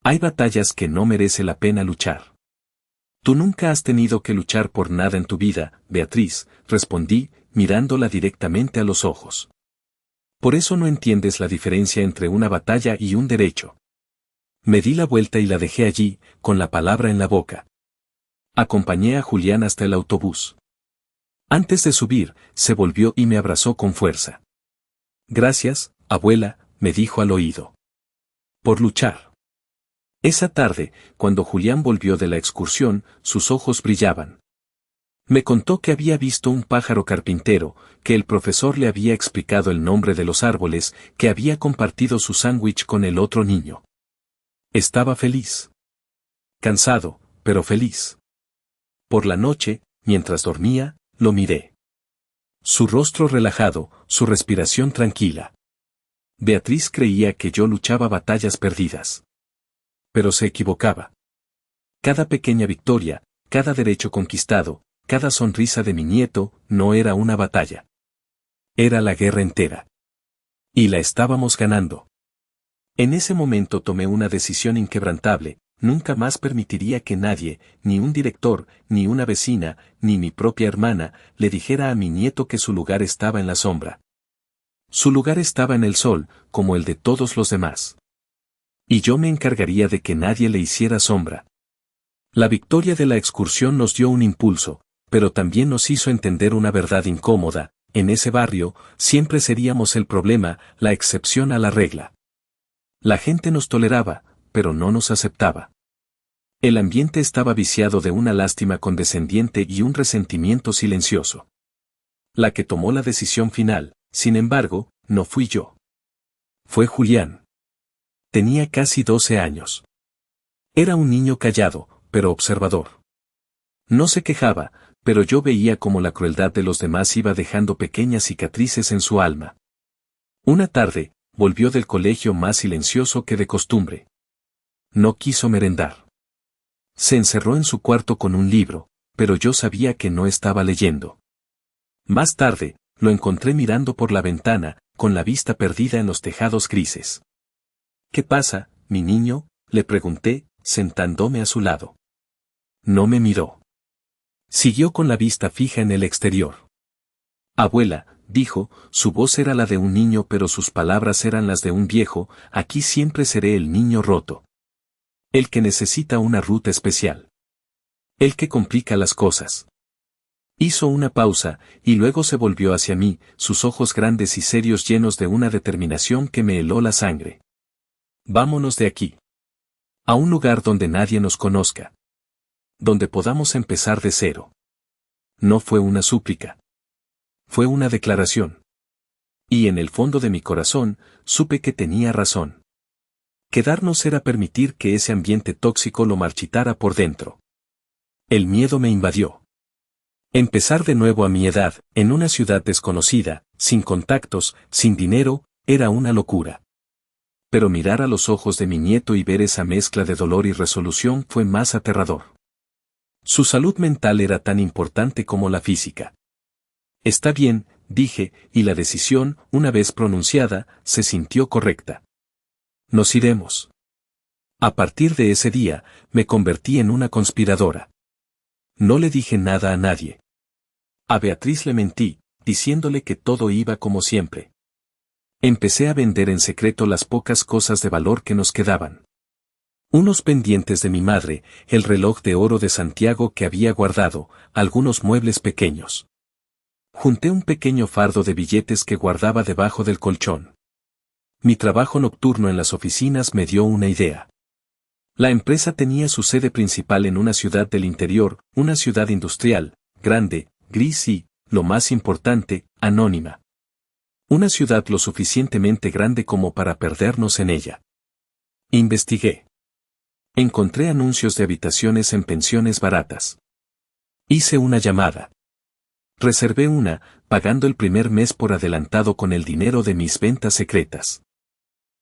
Hay batallas que no merece la pena luchar. Tú nunca has tenido que luchar por nada en tu vida, Beatriz, respondí, mirándola directamente a los ojos. Por eso no entiendes la diferencia entre una batalla y un derecho. Me di la vuelta y la dejé allí, con la palabra en la boca. Acompañé a Julián hasta el autobús. Antes de subir, se volvió y me abrazó con fuerza. Gracias, abuela, me dijo al oído. Por luchar. Esa tarde, cuando Julián volvió de la excursión, sus ojos brillaban. Me contó que había visto un pájaro carpintero, que el profesor le había explicado el nombre de los árboles, que había compartido su sándwich con el otro niño. Estaba feliz. Cansado, pero feliz. Por la noche, mientras dormía, lo miré. Su rostro relajado, su respiración tranquila. Beatriz creía que yo luchaba batallas perdidas. Pero se equivocaba. Cada pequeña victoria, cada derecho conquistado, cada sonrisa de mi nieto, no era una batalla. Era la guerra entera. Y la estábamos ganando. En ese momento tomé una decisión inquebrantable: nunca más permitiría que nadie, ni un director, ni una vecina, ni mi propia hermana, le dijera a mi nieto que su lugar estaba en la sombra. Su lugar estaba en el sol, como el de todos los demás. Y yo me encargaría de que nadie le hiciera sombra. La victoria de la excursión nos dio un impulso, pero también nos hizo entender una verdad incómoda: en ese barrio, siempre seríamos el problema, la excepción a la regla. La gente nos toleraba, pero no nos aceptaba. El ambiente estaba viciado de una lástima condescendiente y un resentimiento silencioso. La que tomó la decisión final, sin embargo, no fui yo. Fue Julián. Tenía casi 12 años. Era un niño callado, pero observador. No se quejaba, pero yo veía cómo la crueldad de los demás iba dejando pequeñas cicatrices en su alma. Una tarde, volvió del colegio más silencioso que de costumbre. No quiso merendar. Se encerró en su cuarto con un libro, pero yo sabía que no estaba leyendo. Más tarde, lo encontré mirando por la ventana, con la vista perdida en los tejados grises. ¿Qué pasa, mi niño?, le pregunté, sentándome a su lado. No me miró. Siguió con la vista fija en el exterior. Abuela, dijo, su voz era la de un niño pero sus palabras eran las de un viejo: aquí siempre seré el niño roto. El que necesita una ruta especial. El que complica las cosas. Hizo una pausa, y luego se volvió hacia mí, sus ojos grandes y serios llenos de una determinación que me heló la sangre. Vámonos de aquí. A un lugar donde nadie nos conozca. Donde podamos empezar de cero. No fue una súplica. Fue una declaración. Y en el fondo de mi corazón, supe que tenía razón. Quedarnos era permitir que ese ambiente tóxico lo marchitara por dentro. El miedo me invadió. Empezar de nuevo a mi edad, en una ciudad desconocida, sin contactos, sin dinero, era una locura. Pero mirar a los ojos de mi nieto y ver esa mezcla de dolor y resolución fue más aterrador. Su salud mental era tan importante como la física. Está bien, dije, y la decisión, una vez pronunciada, se sintió correcta. Nos iremos. A partir de ese día, me convertí en una conspiradora. No le dije nada a nadie. A Beatriz le mentí, diciéndole que todo iba como siempre. Empecé a vender en secreto las pocas cosas de valor que nos quedaban. Unos pendientes de mi madre, el reloj de oro de Santiago que había guardado, algunos muebles pequeños. Junté un pequeño fardo de billetes que guardaba debajo del colchón. Mi trabajo nocturno en las oficinas me dio una idea. La empresa tenía su sede principal en una ciudad del interior, una ciudad industrial, grande, gris y, lo más importante, anónima. Una ciudad lo suficientemente grande como para perdernos en ella. Investigué. Encontré anuncios de habitaciones en pensiones baratas. Hice una llamada. Reservé una, pagando el primer mes por adelantado con el dinero de mis ventas secretas.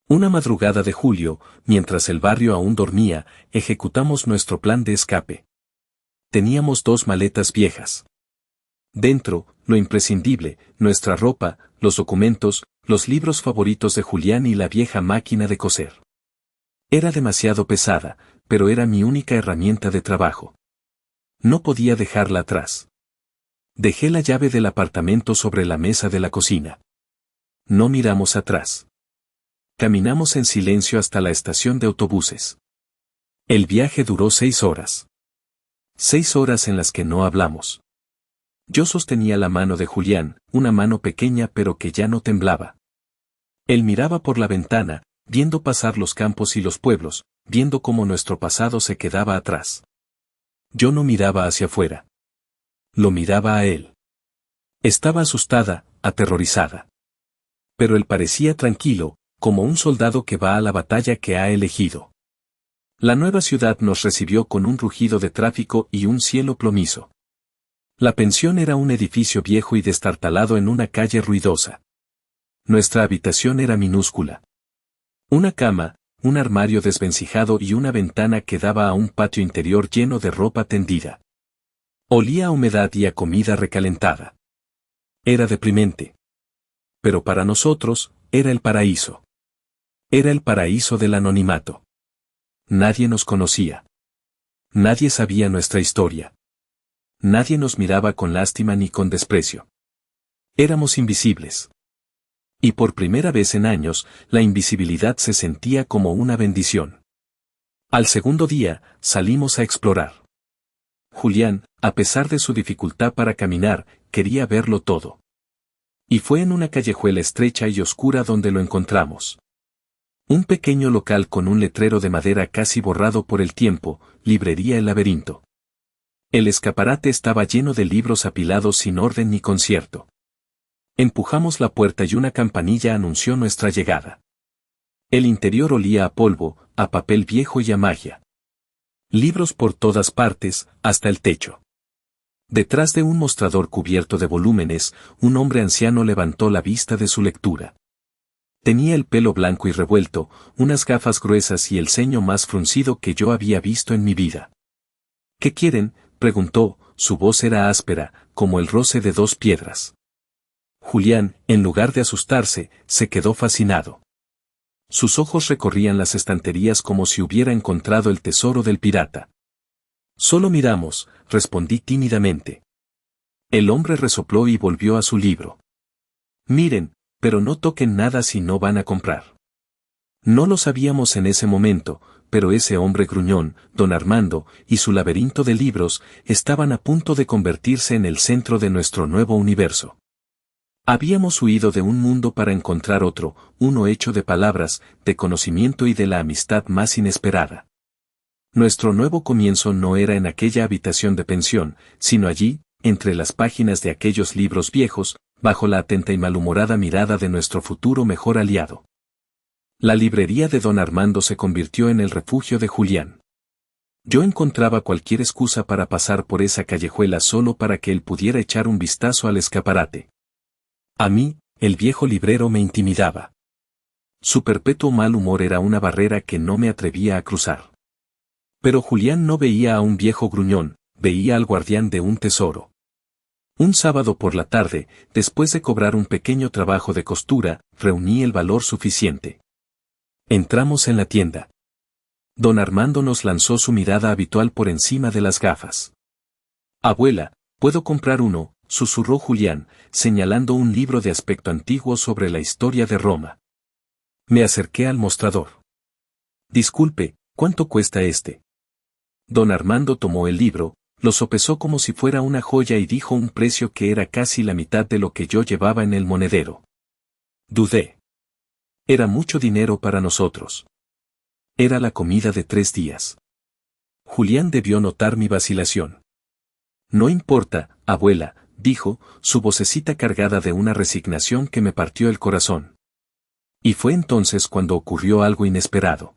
Una madrugada de julio, mientras el barrio aún dormía, ejecutamos nuestro plan de escape. Teníamos 2 maletas viejas. Dentro, lo imprescindible, nuestra ropa, los documentos, los libros favoritos de Julián y la vieja máquina de coser. Era demasiado pesada, pero era mi única herramienta de trabajo. No podía dejarla atrás. Dejé la llave del apartamento sobre la mesa de la cocina. No miramos atrás. Caminamos en silencio hasta la estación de autobuses. El viaje duró 6 horas. 6 horas en las que no hablamos. Yo sostenía la mano de Julián, una mano pequeña pero que ya no temblaba. Él miraba por la ventana, viendo pasar los campos y los pueblos, viendo cómo nuestro pasado se quedaba atrás. Yo no miraba hacia afuera. Lo miraba a él. Estaba asustada, aterrorizada. Pero él parecía tranquilo, como un soldado que va a la batalla que ha elegido. La nueva ciudad nos recibió con un rugido de tráfico y un cielo plomizo. La pensión era un edificio viejo y destartalado en una calle ruidosa. Nuestra habitación era minúscula. Una cama, un armario desvencijado y una ventana que daba a un patio interior lleno de ropa tendida. Olía a humedad y a comida recalentada. Era deprimente. Pero para nosotros, era el paraíso. Era el paraíso del anonimato. Nadie nos conocía. Nadie sabía nuestra historia. Nadie nos miraba con lástima ni con desprecio. Éramos invisibles. Y por primera vez en años, la invisibilidad se sentía como una bendición. Al segundo día, salimos a explorar. Julián, a pesar de su dificultad para caminar, quería verlo todo. Y fue en una callejuela estrecha y oscura donde lo encontramos. Un pequeño local con un letrero de madera casi borrado por el tiempo, librería El Laberinto. El escaparate estaba lleno de libros apilados sin orden ni concierto. Empujamos la puerta y una campanilla anunció nuestra llegada. El interior olía a polvo, a papel viejo y a magia. Libros por todas partes, hasta el techo. Detrás de un mostrador cubierto de volúmenes, un hombre anciano levantó la vista de su lectura. Tenía el pelo blanco y revuelto, unas gafas gruesas y el ceño más fruncido que yo había visto en mi vida. ¿Qué quieren?, preguntó, su voz era áspera, como el roce de 2 piedras. Julián, en lugar de asustarse, se quedó fascinado. Sus ojos recorrían las estanterías como si hubiera encontrado el tesoro del pirata. Solo miramos, respondí tímidamente. El hombre resopló y volvió a su libro. Miren, pero no toquen nada si no van a comprar. No lo sabíamos en ese momento, pero ese hombre gruñón, don Armando, y su laberinto de libros, estaban a punto de convertirse en el centro de nuestro nuevo universo. Habíamos huido de un mundo para encontrar otro, uno hecho de palabras, de conocimiento y de la amistad más inesperada. Nuestro nuevo comienzo no era en aquella habitación de pensión, sino allí, entre las páginas de aquellos libros viejos, bajo la atenta y malhumorada mirada de nuestro futuro mejor aliado. La librería de don Armando se convirtió en el refugio de Julián. Yo encontraba cualquier excusa para pasar por esa callejuela solo para que él pudiera echar un vistazo al escaparate. A mí, el viejo librero me intimidaba. Su perpetuo mal humor era una barrera que no me atrevía a cruzar. Pero Julián no veía a un viejo gruñón, veía al guardián de un tesoro. Un sábado por la tarde, después de cobrar un pequeño trabajo de costura, reuní el valor suficiente. Entramos en la tienda. Don Armando nos lanzó su mirada habitual por encima de las gafas. «Abuela, ¿puedo comprar uno?», susurró Julián, señalando un libro de aspecto antiguo sobre la historia de Roma. Me acerqué al mostrador. «Disculpe, ¿cuánto cuesta este?». Don Armando tomó el libro, lo sopesó como si fuera una joya y dijo un precio que era casi la mitad de lo que yo llevaba en el monedero. Dudé. Era mucho dinero para nosotros. Era la comida de 3 días. Julián debió notar mi vacilación. «No importa, abuela», dijo, su vocecita cargada de una resignación que me partió el corazón. Y fue entonces cuando ocurrió algo inesperado.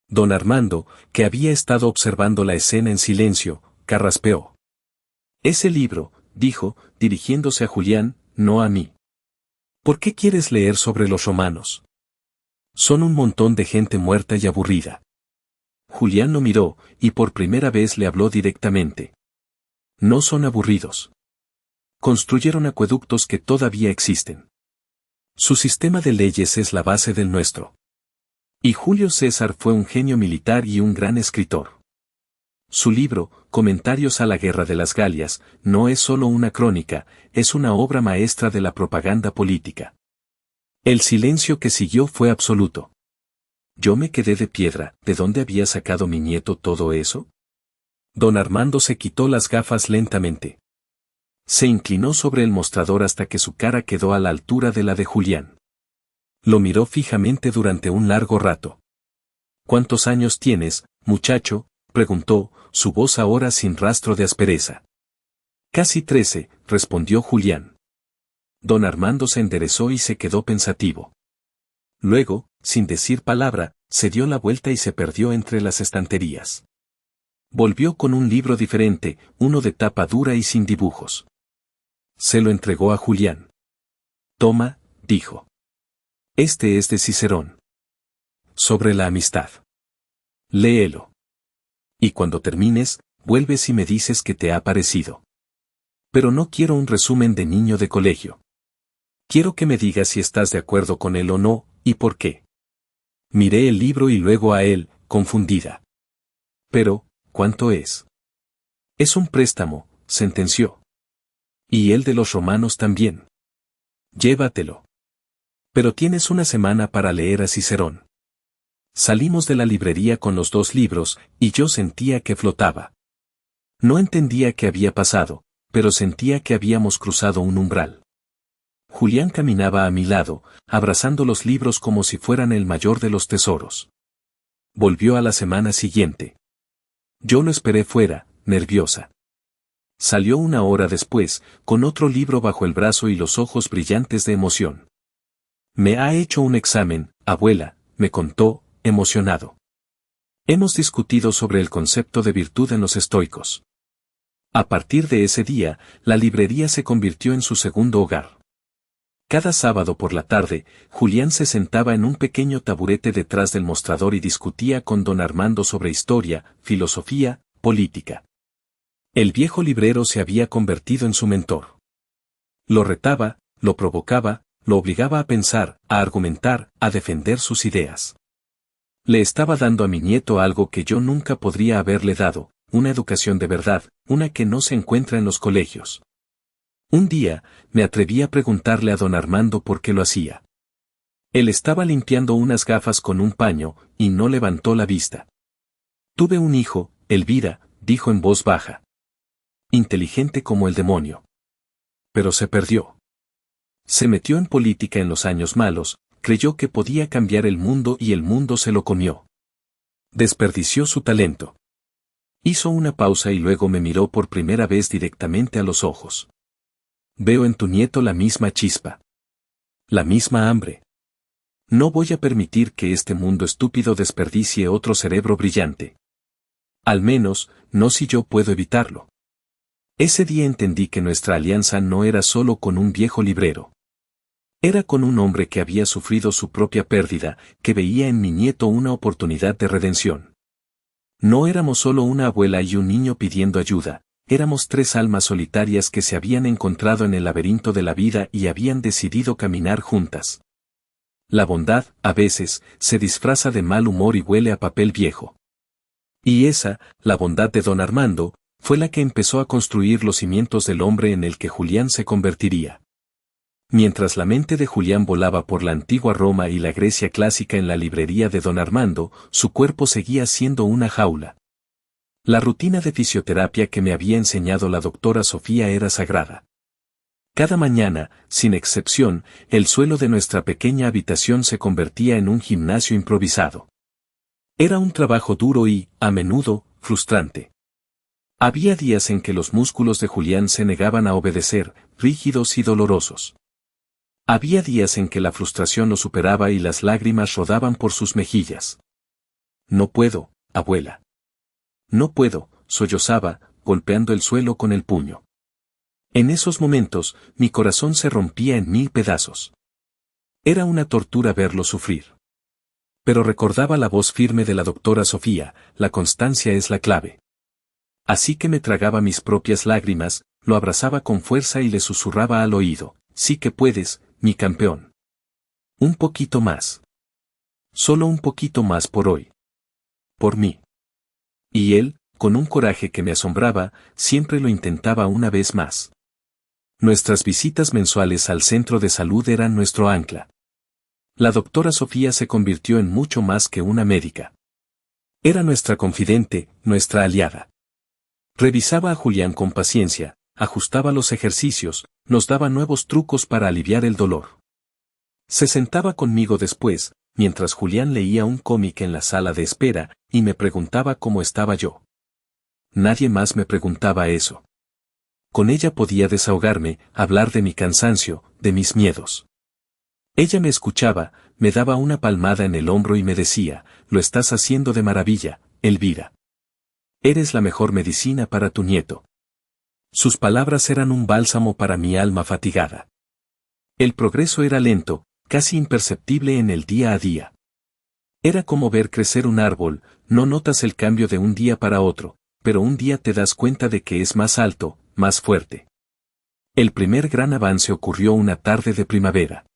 Don Armando, que había estado observando la escena en silencio, carraspeó. «Ese libro», dijo, dirigiéndose a Julián, no a mí. «¿Por qué quieres leer sobre los romanos? Son un montón de gente muerta y aburrida». Julián lo miró, y por primera vez le habló directamente. «No son aburridos. Construyeron acueductos que todavía existen. Su sistema de leyes es la base del nuestro. Y Julio César fue un genio militar y un gran escritor. Su libro, Comentarios a la Guerra de las Galias, no es solo una crónica, es una obra maestra de la propaganda política. El silencio que siguió fue absoluto. Yo me quedé de piedra. ¿De dónde había sacado mi nieto todo eso? Don Armando se quitó las gafas lentamente. Se inclinó sobre el mostrador hasta que su cara quedó a la altura de la de Julián. Lo miró fijamente durante un largo rato. ¿Cuántos años tienes, muchacho?, preguntó, su voz ahora sin rastro de aspereza. Casi 13, respondió Julián. Don Armando se enderezó y se quedó pensativo. Luego, sin decir palabra, se dio la vuelta y se perdió entre las estanterías. Volvió con un libro diferente, uno de tapa dura y sin dibujos. Se lo entregó a Julián. Toma, dijo. Este es de Cicerón. Sobre la amistad. Léelo. Y cuando termines, vuelves y me dices qué te ha parecido. Pero no quiero un resumen de niño de colegio. Quiero que me digas si estás de acuerdo con él o no, y por qué. Miré el libro y luego a él, confundida. Pero, ¿cuánto es? Es un préstamo, sentenció. Y el de los romanos también. Llévatelo. Pero tienes una semana para leer a Cicerón. Salimos de la librería con los 2 libros, y yo sentía que flotaba. No entendía qué había pasado, pero sentía que habíamos cruzado un umbral. Julián caminaba a mi lado, abrazando los libros como si fueran el mayor de los tesoros. Volvió a la semana siguiente. Yo lo esperé fuera, nerviosa. Salió una hora después, con otro libro bajo el brazo y los ojos brillantes de emoción. Me ha hecho un examen, abuela, me contó, emocionado. Hemos discutido sobre el concepto de virtud en los estoicos. A partir de ese día, la librería se convirtió en su segundo hogar. Cada sábado por la tarde, Julián se sentaba en un pequeño taburete detrás del mostrador y discutía con don Armando sobre historia, filosofía, política. El viejo librero se había convertido en su mentor. Lo retaba, lo provocaba, lo obligaba a pensar, a argumentar, a defender sus ideas. Le estaba dando a mi nieto algo que yo nunca podría haberle dado, una educación de verdad, una que no se encuentra en los colegios. Un día, me atreví a preguntarle a don Armando por qué lo hacía. Él estaba limpiando unas gafas con un paño, y no levantó la vista. Tuve un hijo, Elvira, dijo en voz baja. Inteligente como el demonio. Pero se perdió. Se metió en política en los años malos, creyó que podía cambiar el mundo y el mundo se lo comió. Desperdició su talento. Hizo una pausa y luego me miró por primera vez directamente a los ojos. Veo en tu nieto la misma chispa. La misma hambre. No voy a permitir que este mundo estúpido desperdicie otro cerebro brillante. Al menos, no si yo puedo evitarlo. Ese día entendí que nuestra alianza no era solo con un viejo librero. Era con un hombre que había sufrido su propia pérdida, que veía en mi nieto una oportunidad de redención. No éramos solo una abuela y un niño pidiendo ayuda, éramos 3 almas solitarias que se habían encontrado en el laberinto de la vida y habían decidido caminar juntas. La bondad, a veces, se disfraza de mal humor y huele a papel viejo. Y esa, la bondad de don Armando, fue la que empezó a construir los cimientos del hombre en el que Julián se convertiría. Mientras la mente de Julián volaba por la antigua Roma y la Grecia clásica en la librería de don Armando, su cuerpo seguía siendo una jaula. La rutina de fisioterapia que me había enseñado la doctora Sofía era sagrada. Cada mañana, sin excepción, el suelo de nuestra pequeña habitación se convertía en un gimnasio improvisado. Era un trabajo duro y, a menudo, frustrante. Había días en que los músculos de Julián se negaban a obedecer, rígidos y dolorosos. Había días en que la frustración lo superaba y las lágrimas rodaban por sus mejillas. No puedo, abuela. No puedo, sollozaba, golpeando el suelo con el puño. En esos momentos, mi corazón se rompía en 1000 pedazos. Era una tortura verlo sufrir. Pero recordaba la voz firme de la doctora Sofía, la constancia es la clave. Así que me tragaba mis propias lágrimas, lo abrazaba con fuerza y le susurraba al oído, sí que puedes, mi campeón. Un poquito más. Solo un poquito más por hoy. Por mí. Y él, con un coraje que me asombraba, siempre lo intentaba una vez más. Nuestras visitas mensuales al centro de salud eran nuestro ancla. La doctora Sofía se convirtió en mucho más que una médica. Era nuestra confidente, nuestra aliada. Revisaba a Julián con paciencia, ajustaba los ejercicios, nos daba nuevos trucos para aliviar el dolor. Se sentaba conmigo después, mientras Julián leía un cómic en la sala de espera, y me preguntaba cómo estaba yo. Nadie más me preguntaba eso. Con ella podía desahogarme, hablar de mi cansancio, de mis miedos. Ella me escuchaba, me daba una palmada en el hombro y me decía, lo estás haciendo de maravilla, Elvira. Eres la mejor medicina para tu nieto. Sus palabras eran un bálsamo para mi alma fatigada. El progreso era lento, casi imperceptible en el día a día. Era como ver crecer un árbol, no notas el cambio de un día para otro, pero un día te das cuenta de que es más alto, más fuerte. El primer gran avance ocurrió una tarde de primavera.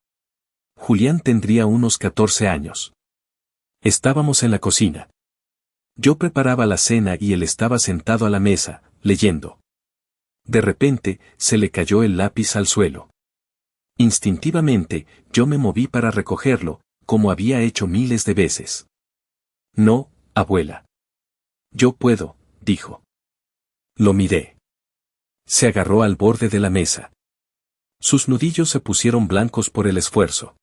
Julián tendría unos 14 años. Estábamos en la cocina. Yo preparaba la cena y él estaba sentado a la mesa, leyendo. De repente, se le cayó el lápiz al suelo. Instintivamente, yo me moví para recogerlo, como había hecho miles de veces. No, abuela. Yo puedo, dijo. Lo miré. Se agarró al borde de la mesa. Sus nudillos se pusieron blancos por el esfuerzo.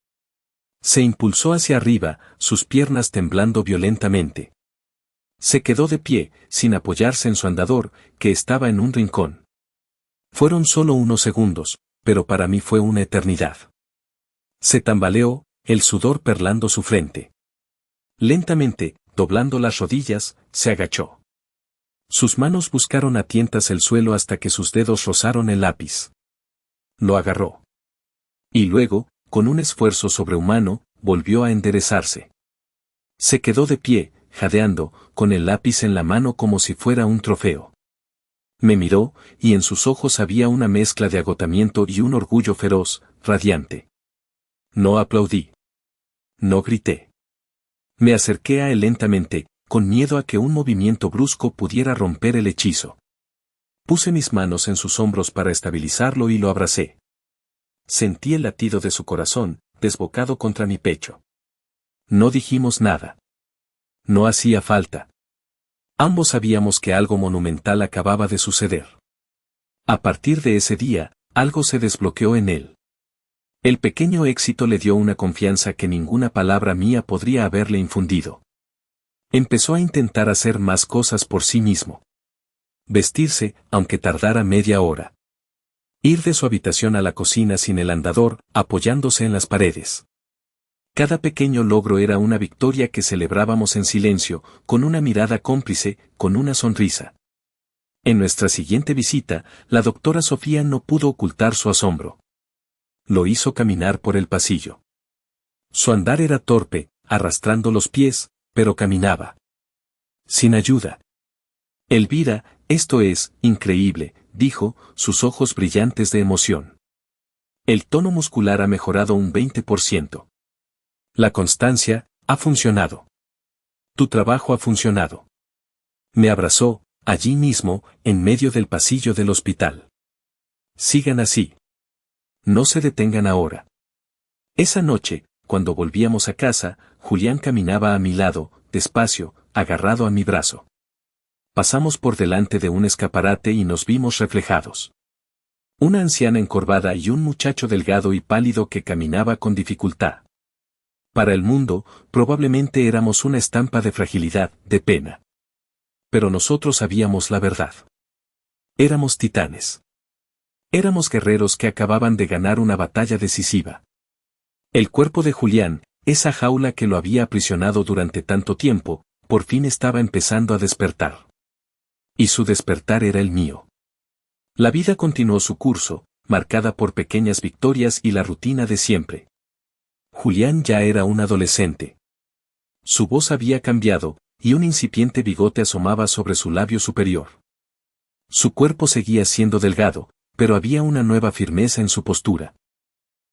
Se impulsó hacia arriba, sus piernas temblando violentamente. Se quedó de pie, sin apoyarse en su andador, que estaba en un rincón. Fueron solo unos segundos, pero para mí fue una eternidad. Se tambaleó, el sudor perlando su frente. Lentamente, doblando las rodillas, se agachó. Sus manos buscaron a tientas el suelo hasta que sus dedos rozaron el lápiz. Lo agarró. Y luego, con un esfuerzo sobrehumano, volvió a enderezarse. Se quedó de pie, jadeando, con el lápiz en la mano como si fuera un trofeo. Me miró, y en sus ojos había una mezcla de agotamiento y un orgullo feroz, radiante. No aplaudí. No grité. Me acerqué a él lentamente, con miedo a que un movimiento brusco pudiera romper el hechizo. Puse mis manos en sus hombros para estabilizarlo y lo abracé. Sentí el latido de su corazón, desbocado contra mi pecho. No dijimos nada. No hacía falta. Ambos sabíamos que algo monumental acababa de suceder. A partir de ese día, algo se desbloqueó en él. El pequeño éxito le dio una confianza que ninguna palabra mía podría haberle infundido. Empezó a intentar hacer más cosas por sí mismo. Vestirse, aunque tardara media hora. Ir de su habitación a la cocina sin el andador, apoyándose en las paredes. Cada pequeño logro era una victoria que celebrábamos en silencio, con una mirada cómplice, con una sonrisa. En nuestra siguiente visita, la doctora Sofía no pudo ocultar su asombro. Lo hizo caminar por el pasillo. Su andar era torpe, arrastrando los pies, pero caminaba. Sin ayuda. Elvira, esto es increíble, dijo, sus ojos brillantes de emoción. El tono muscular ha mejorado un 20%. La constancia, ha funcionado. Tu trabajo ha funcionado. Me abrazó, allí mismo, en medio del pasillo del hospital. Sigan así. No se detengan ahora. Esa noche, cuando volvíamos a casa, Julián caminaba a mi lado, despacio, agarrado a mi brazo. Pasamos por delante de un escaparate y nos vimos reflejados. Una anciana encorvada y un muchacho delgado y pálido que caminaba con dificultad. Para el mundo, probablemente éramos una estampa de fragilidad, de pena. Pero nosotros sabíamos la verdad. Éramos titanes. Éramos guerreros que acababan de ganar una batalla decisiva. El cuerpo de Julián, esa jaula que lo había aprisionado durante tanto tiempo, por fin estaba empezando a despertar. Y su despertar era el mío. La vida continuó su curso, marcada por pequeñas victorias y la rutina de siempre. Julián ya era un adolescente. Su voz había cambiado, y un incipiente bigote asomaba sobre su labio superior. Su cuerpo seguía siendo delgado, pero había una nueva firmeza en su postura.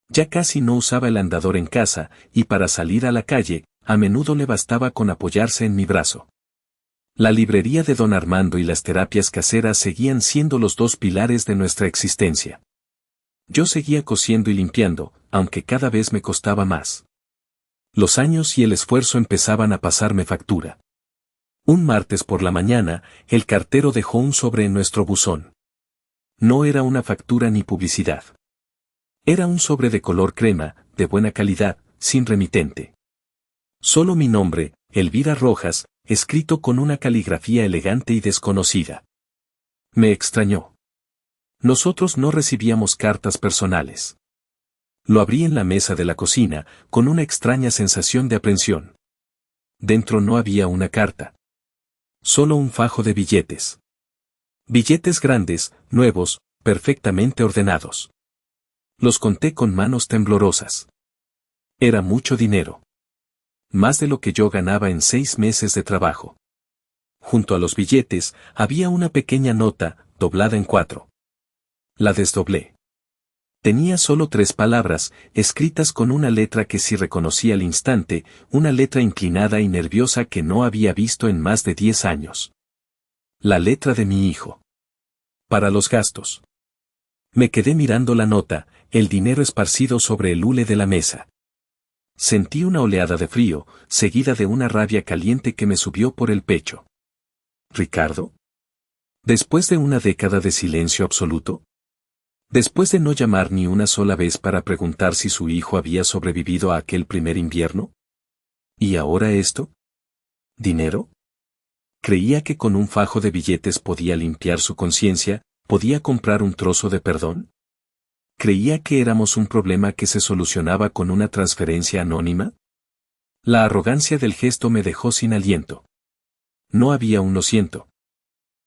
Ya casi no usaba el andador en casa, y para salir a la calle, a menudo le bastaba con apoyarse en mi brazo. La librería de don Armando y las terapias caseras seguían siendo los dos pilares de nuestra existencia. Yo seguía cosiendo y limpiando, aunque cada vez me costaba más. Los años y el esfuerzo empezaban a pasarme factura. Un martes por la mañana, el cartero dejó un sobre en nuestro buzón. No era una factura ni publicidad. Era un sobre de color crema, de buena calidad, sin remitente. Solo mi nombre, Elvira Rojas, escrito con una caligrafía elegante y desconocida. Me extrañó. Nosotros no recibíamos cartas personales. Lo abrí en la mesa de la cocina, con una extraña sensación de aprensión. Dentro no había una carta. Solo un fajo de billetes. Billetes grandes, nuevos, perfectamente ordenados. Los conté con manos temblorosas. Era mucho dinero. Más de lo que yo ganaba en 6 meses de trabajo. Junto a los billetes, había una pequeña nota, doblada en 4. La desdoblé. Tenía solo 3 palabras, escritas con una letra que sí reconocí al instante, una letra inclinada y nerviosa que no había visto en más de 10 años. La letra de mi hijo. Para los gastos. Me quedé mirando la nota, el dinero esparcido sobre el hule de la mesa. Sentí una oleada de frío, seguida de una rabia caliente que me subió por el pecho. ¿Ricardo? ¿Después de una década de silencio absoluto? ¿Después de no llamar ni una sola vez para preguntar si su hijo había sobrevivido a aquel primer invierno? ¿Y ahora esto? ¿Dinero? ¿Creía que con un fajo de billetes podía limpiar su conciencia, podía comprar un trozo de perdón? ¿Creía que éramos un problema que se solucionaba con una transferencia anónima? La arrogancia del gesto me dejó sin aliento. No había un lo siento.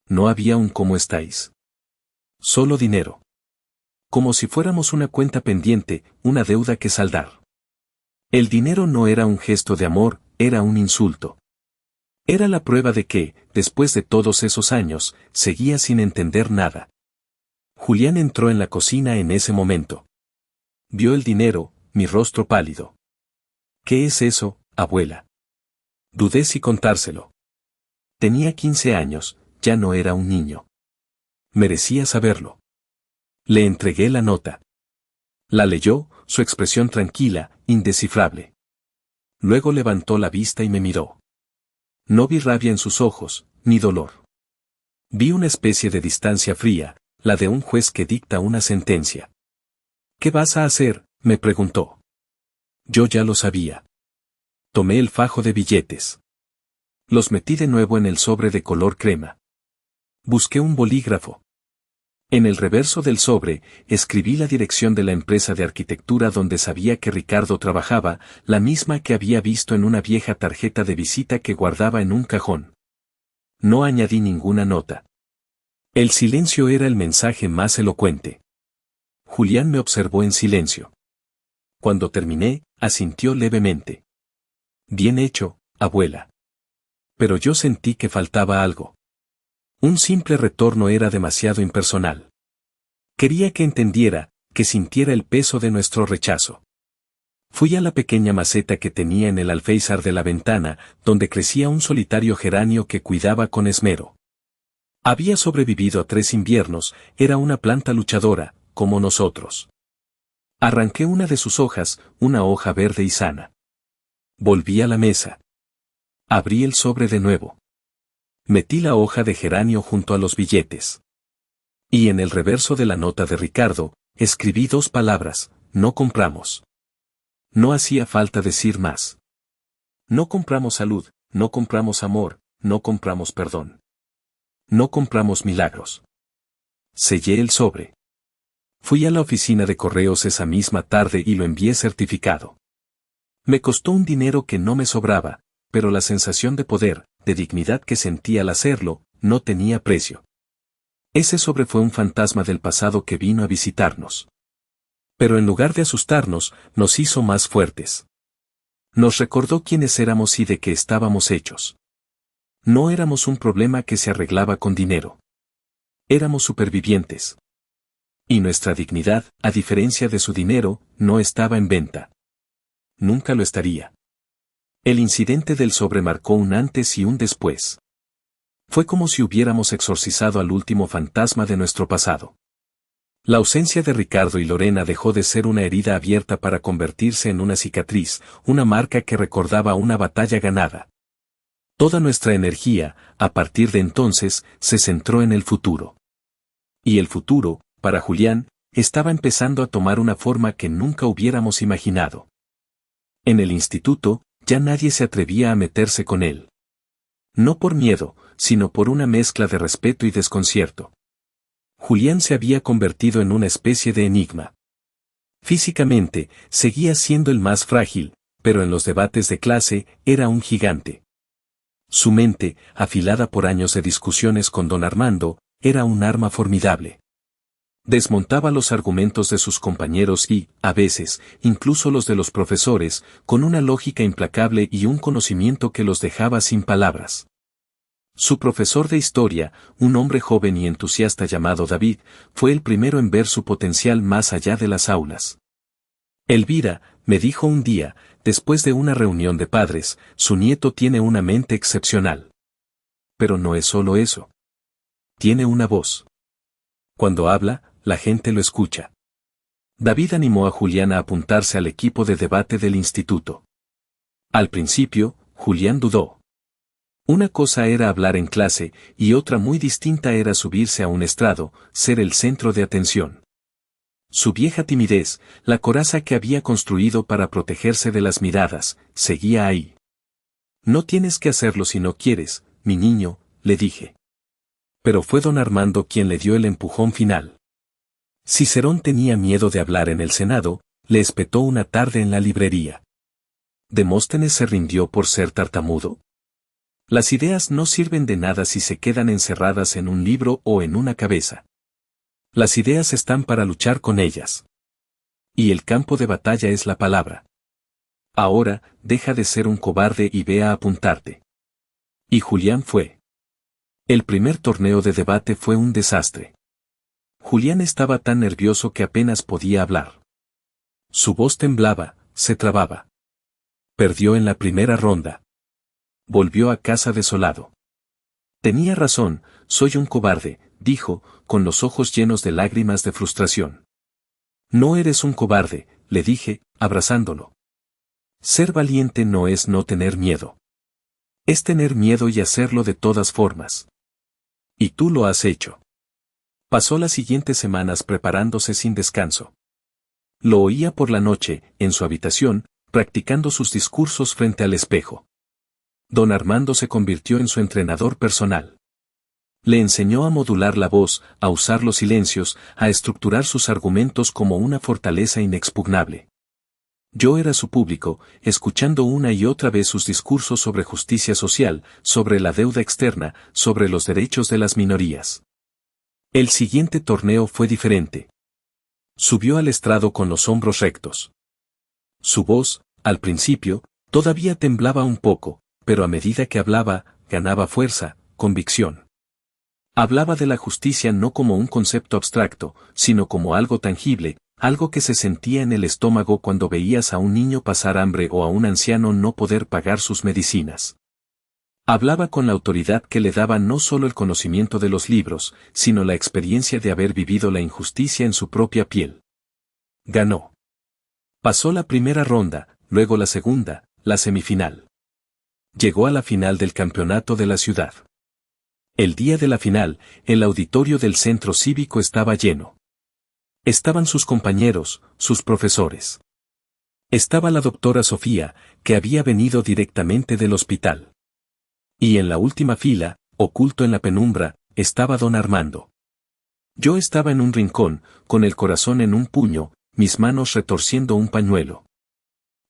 No había un ¿cómo estáis? Solo dinero. Como si fuéramos una cuenta pendiente, una deuda que saldar. El dinero no era un gesto de amor, era un insulto. Era la prueba de que, después de todos esos años, seguía sin entender nada. Julián entró en la cocina en ese momento. Vio el dinero, mi rostro pálido. ¿Qué es eso, abuela? Dudé si contárselo. Tenía 15 años, ya no era un niño. Merecía saberlo. Le entregué la nota. La leyó, su expresión tranquila, indescifrable. Luego levantó la vista y me miró. No vi rabia en sus ojos, ni dolor. Vi una especie de distancia fría, la de un juez que dicta una sentencia. ¿Qué vas a hacer?, me preguntó. Yo ya lo sabía. Tomé el fajo de billetes. Los metí de nuevo en el sobre de color crema. Busqué un bolígrafo. En el reverso del sobre, escribí la dirección de la empresa de arquitectura donde sabía que Ricardo trabajaba, la misma que había visto en una vieja tarjeta de visita que guardaba en un cajón. No añadí ninguna nota. El silencio era el mensaje más elocuente. Julián me observó en silencio. Cuando terminé, asintió levemente. Bien hecho, abuela. Pero yo sentí que faltaba algo. Un simple retorno era demasiado impersonal. Quería que entendiera, que sintiera el peso de nuestro rechazo. Fui a la pequeña maceta que tenía en el alféizar de la ventana, donde crecía un solitario geranio que cuidaba con esmero. Había sobrevivido a 3 inviernos, era una planta luchadora, como nosotros. Arranqué una de sus hojas, una hoja verde y sana. Volví a la mesa. Abrí el sobre de nuevo. Metí la hoja de geranio junto a los billetes. Y en el reverso de la nota de Ricardo, escribí 2 palabras, no compramos. No hacía falta decir más. No compramos salud, no compramos amor, no compramos perdón. No compramos milagros. Sellé el sobre. Fui a la oficina de correos esa misma tarde y lo envié certificado. Me costó un dinero que no me sobraba, pero la sensación de poder, de dignidad que sentí al hacerlo, no tenía precio. Ese sobre fue un fantasma del pasado que vino a visitarnos. Pero en lugar de asustarnos, nos hizo más fuertes. Nos recordó quiénes éramos y de qué estábamos hechos. No éramos un problema que se arreglaba con dinero. Éramos supervivientes. Y nuestra dignidad, a diferencia de su dinero, no estaba en venta. Nunca lo estaría. El incidente del sobre marcó un antes y un después. Fue como si hubiéramos exorcizado al último fantasma de nuestro pasado. La ausencia de Ricardo y Lorena dejó de ser una herida abierta para convertirse en una cicatriz, una marca que recordaba una batalla ganada. Toda nuestra energía, a partir de entonces, se centró en el futuro. Y el futuro, para Julián, estaba empezando a tomar una forma que nunca hubiéramos imaginado. En el instituto, ya nadie se atrevía a meterse con él. No por miedo, sino por una mezcla de respeto y desconcierto. Julián se había convertido en una especie de enigma. Físicamente, seguía siendo el más frágil, pero en los debates de clase, era un gigante. Su mente, afilada por años de discusiones con don Armando, era un arma formidable. Desmontaba los argumentos de sus compañeros y, a veces, incluso los de los profesores, con una lógica implacable y un conocimiento que los dejaba sin palabras. Su profesor de historia, un hombre joven y entusiasta llamado David, fue el primero en ver su potencial más allá de las aulas. Elvira, me dijo un día, después de una reunión de padres, su nieto tiene una mente excepcional. Pero no es solo eso. Tiene una voz. Cuando habla, la gente lo escucha. David animó a Julián a apuntarse al equipo de debate del instituto. Al principio, Julián dudó. Una cosa era hablar en clase, y otra muy distinta era subirse a un estrado, ser el centro de atención. Su vieja timidez, la coraza que había construido para protegerse de las miradas, seguía ahí. No tienes que hacerlo si no quieres, mi niño, le dije. Pero fue don Armando quien le dio el empujón final. Cicerón tenía miedo de hablar en el Senado, le espetó una tarde en la librería. ¿Demóstenes se rindió por ser tartamudo? Las ideas no sirven de nada si se quedan encerradas en un libro o en una cabeza. Las ideas están para luchar con ellas. Y el campo de batalla es la palabra. Ahora, deja de ser un cobarde y ve a apuntarte. Y Julián fue. El primer torneo de debate fue un desastre. Julián estaba tan nervioso que apenas podía hablar. Su voz temblaba, se trababa. Perdió en la primera ronda. Volvió a casa desolado. Tenía razón, soy un cobarde, dijo, con los ojos llenos de lágrimas de frustración. No eres un cobarde, le dije, abrazándolo. Ser valiente no es no tener miedo. Es tener miedo y hacerlo de todas formas. Y tú lo has hecho. Pasó las siguientes semanas preparándose sin descanso. Lo oía por la noche, en su habitación, practicando sus discursos frente al espejo. Don Armando se convirtió en su entrenador personal. Le enseñó a modular la voz, a usar los silencios, a estructurar sus argumentos como una fortaleza inexpugnable. Yo era su público, escuchando una y otra vez sus discursos sobre justicia social, sobre la deuda externa, sobre los derechos de las minorías. El siguiente torneo fue diferente. Subió al estrado con los hombros rectos. Su voz, al principio, todavía temblaba un poco, pero a medida que hablaba, ganaba fuerza, convicción. Hablaba de la justicia no como un concepto abstracto, sino como algo tangible, algo que se sentía en el estómago cuando veías a un niño pasar hambre o a un anciano no poder pagar sus medicinas. Hablaba con la autoridad que le daba no solo el conocimiento de los libros, sino la experiencia de haber vivido la injusticia en su propia piel. Ganó. Pasó la primera ronda, luego la segunda, la semifinal. Llegó a la final del campeonato de la ciudad. El día de la final, el auditorio del centro cívico estaba lleno. Estaban sus compañeros, sus profesores. Estaba la doctora Sofía, que había venido directamente del hospital. Y en la última fila, oculto en la penumbra, estaba don Armando. Yo estaba en un rincón, con el corazón en un puño, mis manos retorciendo un pañuelo.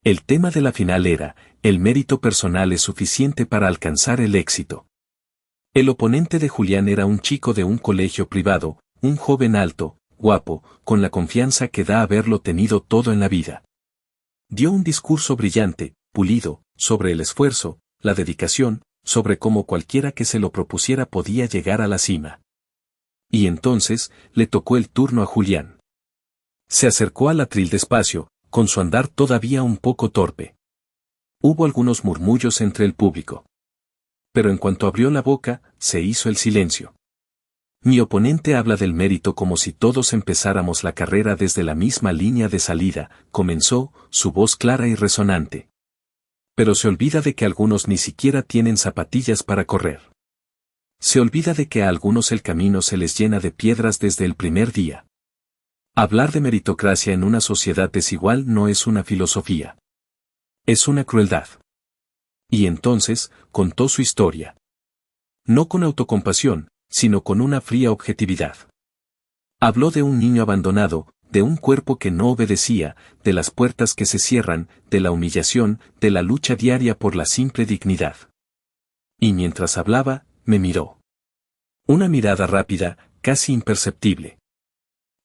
El tema de la final era, el mérito personal es suficiente para alcanzar el éxito. El oponente de Julián era un chico de un colegio privado, un joven alto, guapo, con la confianza que da haberlo tenido todo en la vida. Dio un discurso brillante, pulido, sobre el esfuerzo, la dedicación, sobre cómo cualquiera que se lo propusiera podía llegar a la cima. Y entonces, le tocó el turno a Julián. Se acercó al atril despacio, con su andar todavía un poco torpe. Hubo algunos murmullos entre el público. Pero en cuanto abrió la boca, se hizo el silencio. Mi oponente habla del mérito como si todos empezáramos la carrera desde la misma línea de salida, comenzó, su voz clara y resonante. Pero se olvida de que algunos ni siquiera tienen zapatillas para correr. Se olvida de que a algunos el camino se les llena de piedras desde el primer día. Hablar de meritocracia en una sociedad desigual no es una filosofía. Es una crueldad. Y entonces, contó su historia. No con autocompasión, sino con una fría objetividad. Habló de un niño abandonado, de un cuerpo que no obedecía, de las puertas que se cierran, de la humillación, de la lucha diaria por la simple dignidad. Y mientras hablaba, me miró. Una mirada rápida, casi imperceptible.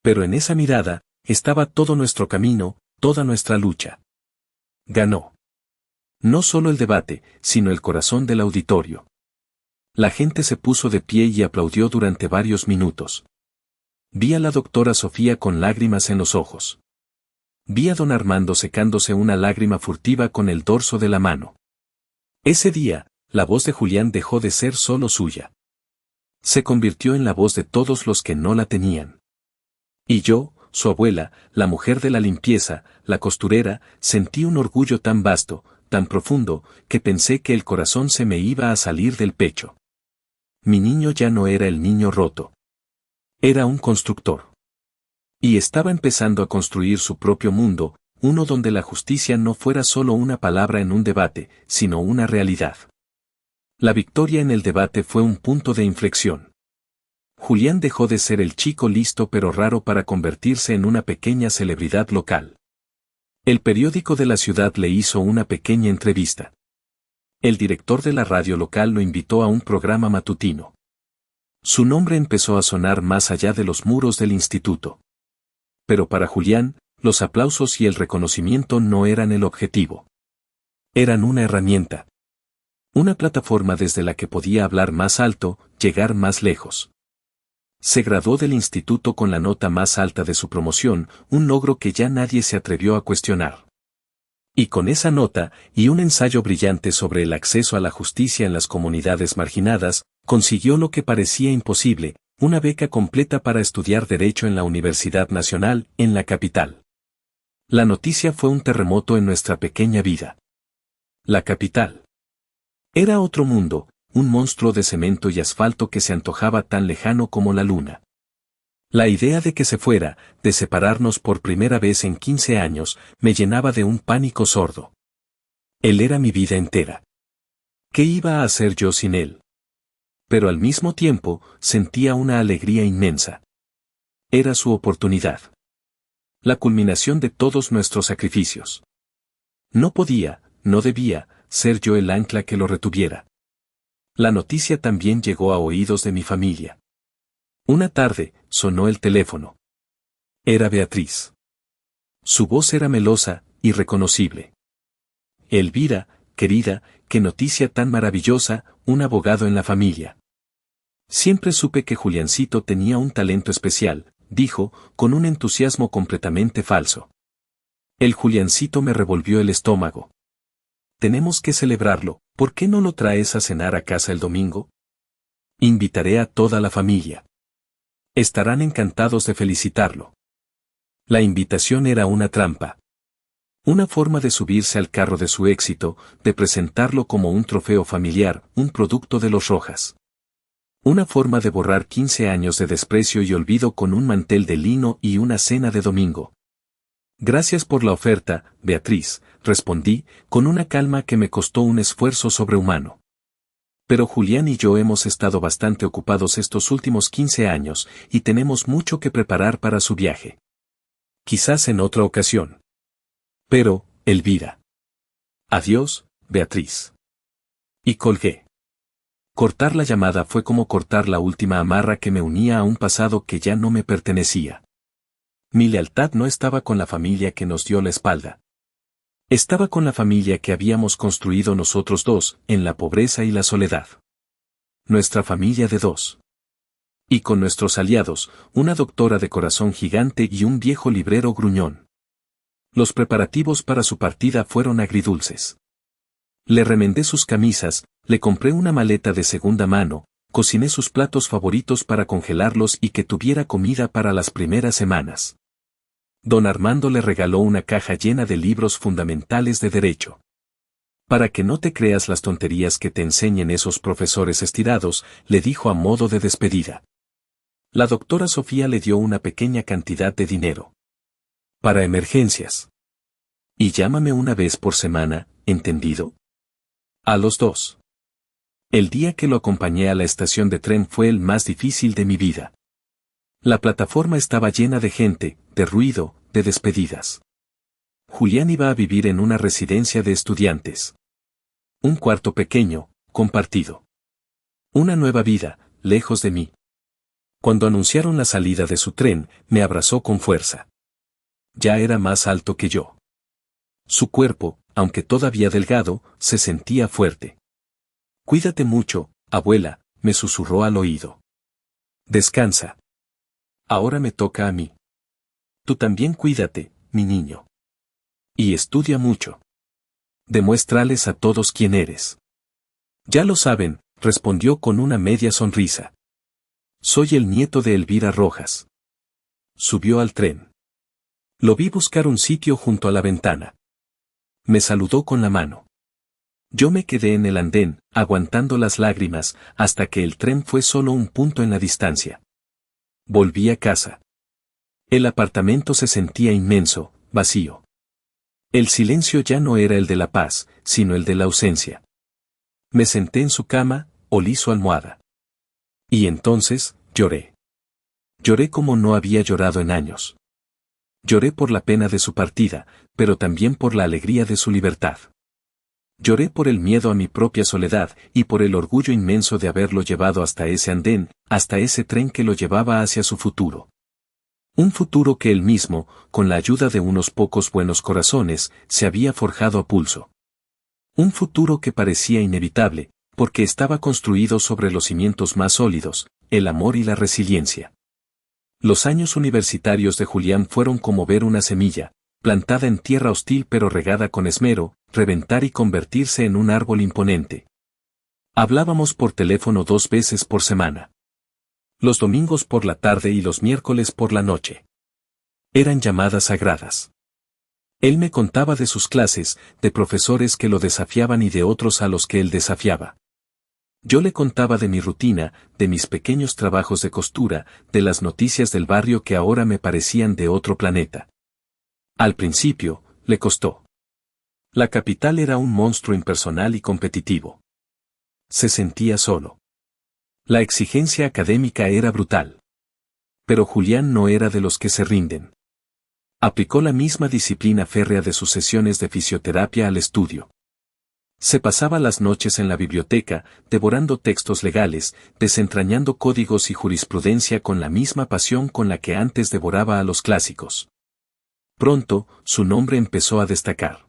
Pero en esa mirada, estaba todo nuestro camino, toda nuestra lucha. Ganó. No solo el debate, sino el corazón del auditorio. La gente se puso de pie y aplaudió durante varios minutos. Vi a la doctora Sofía con lágrimas en los ojos. Vi a don Armando secándose una lágrima furtiva con el dorso de la mano. Ese día, la voz de Julián dejó de ser solo suya. Se convirtió en la voz de todos los que no la tenían. Y yo, su abuela, la mujer de la limpieza, la costurera, sentí un orgullo tan vasto, tan profundo, que pensé que el corazón se me iba a salir del pecho. Mi niño ya no era el niño roto. Era un constructor. Y estaba empezando a construir su propio mundo, uno donde la justicia no fuera solo una palabra en un debate, sino una realidad. La victoria en el debate fue un punto de inflexión. Julián dejó de ser el chico listo pero raro para convertirse en una pequeña celebridad local. El periódico de la ciudad le hizo una pequeña entrevista. El director de la radio local lo invitó a un programa matutino. Su nombre empezó a sonar más allá de los muros del instituto. Pero para Julián, los aplausos y el reconocimiento no eran el objetivo. Eran una herramienta. Una plataforma desde la que podía hablar más alto, llegar más lejos. Se graduó del instituto con la nota más alta de su promoción, un logro que ya nadie se atrevió a cuestionar. Y con esa nota, y un ensayo brillante sobre el acceso a la justicia en las comunidades marginadas, consiguió lo que parecía imposible, una beca completa para estudiar Derecho en la Universidad Nacional, en la capital. La noticia fue un terremoto en nuestra pequeña vida. La capital. Era otro mundo, un monstruo de cemento y asfalto que se antojaba tan lejano como la luna. La idea de que se fuera, de separarnos por primera vez en 15 años, me llenaba de un pánico sordo. Él era mi vida entera. ¿Qué iba a hacer yo sin él? Pero al mismo tiempo, sentía una alegría inmensa. Era su oportunidad. La culminación de todos nuestros sacrificios. No podía, no debía, ser yo el ancla que lo retuviera. La noticia también llegó a oídos de mi familia. Una tarde, sonó el teléfono. Era Beatriz. Su voz era melosa, irreconocible. Elvira, querida, qué noticia tan maravillosa, un abogado en la familia. Siempre supe que Juliancito tenía un talento especial, dijo, con un entusiasmo completamente falso. El Juliancito me revolvió el estómago. Tenemos que celebrarlo, ¿por qué no lo traes a cenar a casa el domingo? Invitaré a toda la familia. Estarán encantados de felicitarlo. La invitación era una trampa. Una forma de subirse al carro de su éxito, de presentarlo como un trofeo familiar, un producto de los Rojas. Una forma de borrar 15 años de desprecio y olvido con un mantel de lino y una cena de domingo. Gracias por la oferta, Beatriz, respondí, con una calma que me costó un esfuerzo sobrehumano. Pero Julián y yo hemos estado bastante ocupados estos últimos 15 años, y tenemos mucho que preparar para su viaje. Quizás en otra ocasión. Pero, Elvira. Adiós, Beatriz. Y colgué. Cortar la llamada fue como cortar la última amarra que me unía a un pasado que ya no me pertenecía. Mi lealtad no estaba con la familia que nos dio la espalda. Estaba con la familia que habíamos construido nosotros dos, en la pobreza y la soledad. Nuestra familia de dos. Y con nuestros aliados, una doctora de corazón gigante y un viejo librero gruñón. Los preparativos para su partida fueron agridulces. Le remendé sus camisas, le compré una maleta de segunda mano, cociné sus platos favoritos para congelarlos y que tuviera comida para las primeras semanas. Don Armando le regaló una caja llena de libros fundamentales de derecho. Para que no te creas las tonterías que te enseñen esos profesores estirados, le dijo a modo de despedida. La doctora Sofía le dio una pequeña cantidad de dinero. Para emergencias. Y llámame una vez por semana, ¿entendido? A los dos. El día que lo acompañé a la estación de tren fue el más difícil de mi vida. La plataforma estaba llena de gente, de ruido, de despedidas. Julián iba a vivir en una residencia de estudiantes. Un cuarto pequeño, compartido. Una nueva vida, lejos de mí. Cuando anunciaron la salida de su tren, me abrazó con fuerza. Ya era más alto que yo. Su cuerpo, aunque todavía delgado, se sentía fuerte. Cuídate mucho, abuela, me susurró al oído. Descansa. Ahora me toca a mí. Tú también cuídate, mi niño. Y estudia mucho. Demuéstrales a todos quién eres. Ya lo saben, respondió con una media sonrisa. Soy el nieto de Elvira Rojas. Subió al tren. Lo vi buscar un sitio junto a la ventana. Me saludó con la mano. Yo me quedé en el andén, aguantando las lágrimas, hasta que el tren fue solo un punto en la distancia. Volví a casa. El apartamento se sentía inmenso, vacío. El silencio ya no era el de la paz, sino el de la ausencia. Me senté en su cama, olí su almohada. Y entonces, lloré. Lloré como no había llorado en años. Lloré por la pena de su partida, pero también por la alegría de su libertad. Lloré por el miedo a mi propia soledad y por el orgullo inmenso de haberlo llevado hasta ese andén, hasta ese tren que lo llevaba hacia su futuro. Un futuro que él mismo, con la ayuda de unos pocos buenos corazones, se había forjado a pulso. Un futuro que parecía inevitable, porque estaba construido sobre los cimientos más sólidos, el amor y la resiliencia. Los años universitarios de Julián fueron como ver una semilla, plantada en tierra hostil pero regada con esmero, reventar y convertirse en un árbol imponente. Hablábamos por teléfono 2 veces por semana. Los domingos por la tarde y los miércoles por la noche. Eran llamadas sagradas. Él me contaba de sus clases, de profesores que lo desafiaban y de otros a los que él desafiaba. Yo le contaba de mi rutina, de mis pequeños trabajos de costura, de las noticias del barrio que ahora me parecían de otro planeta. Al principio, le costó. La capital era un monstruo impersonal y competitivo. Se sentía solo. La exigencia académica era brutal. Pero Julián no era de los que se rinden. Aplicó la misma disciplina férrea de sus sesiones de fisioterapia al estudio. Se pasaba las noches en la biblioteca, devorando textos legales, desentrañando códigos y jurisprudencia con la misma pasión con la que antes devoraba a los clásicos. Pronto, su nombre empezó a destacar.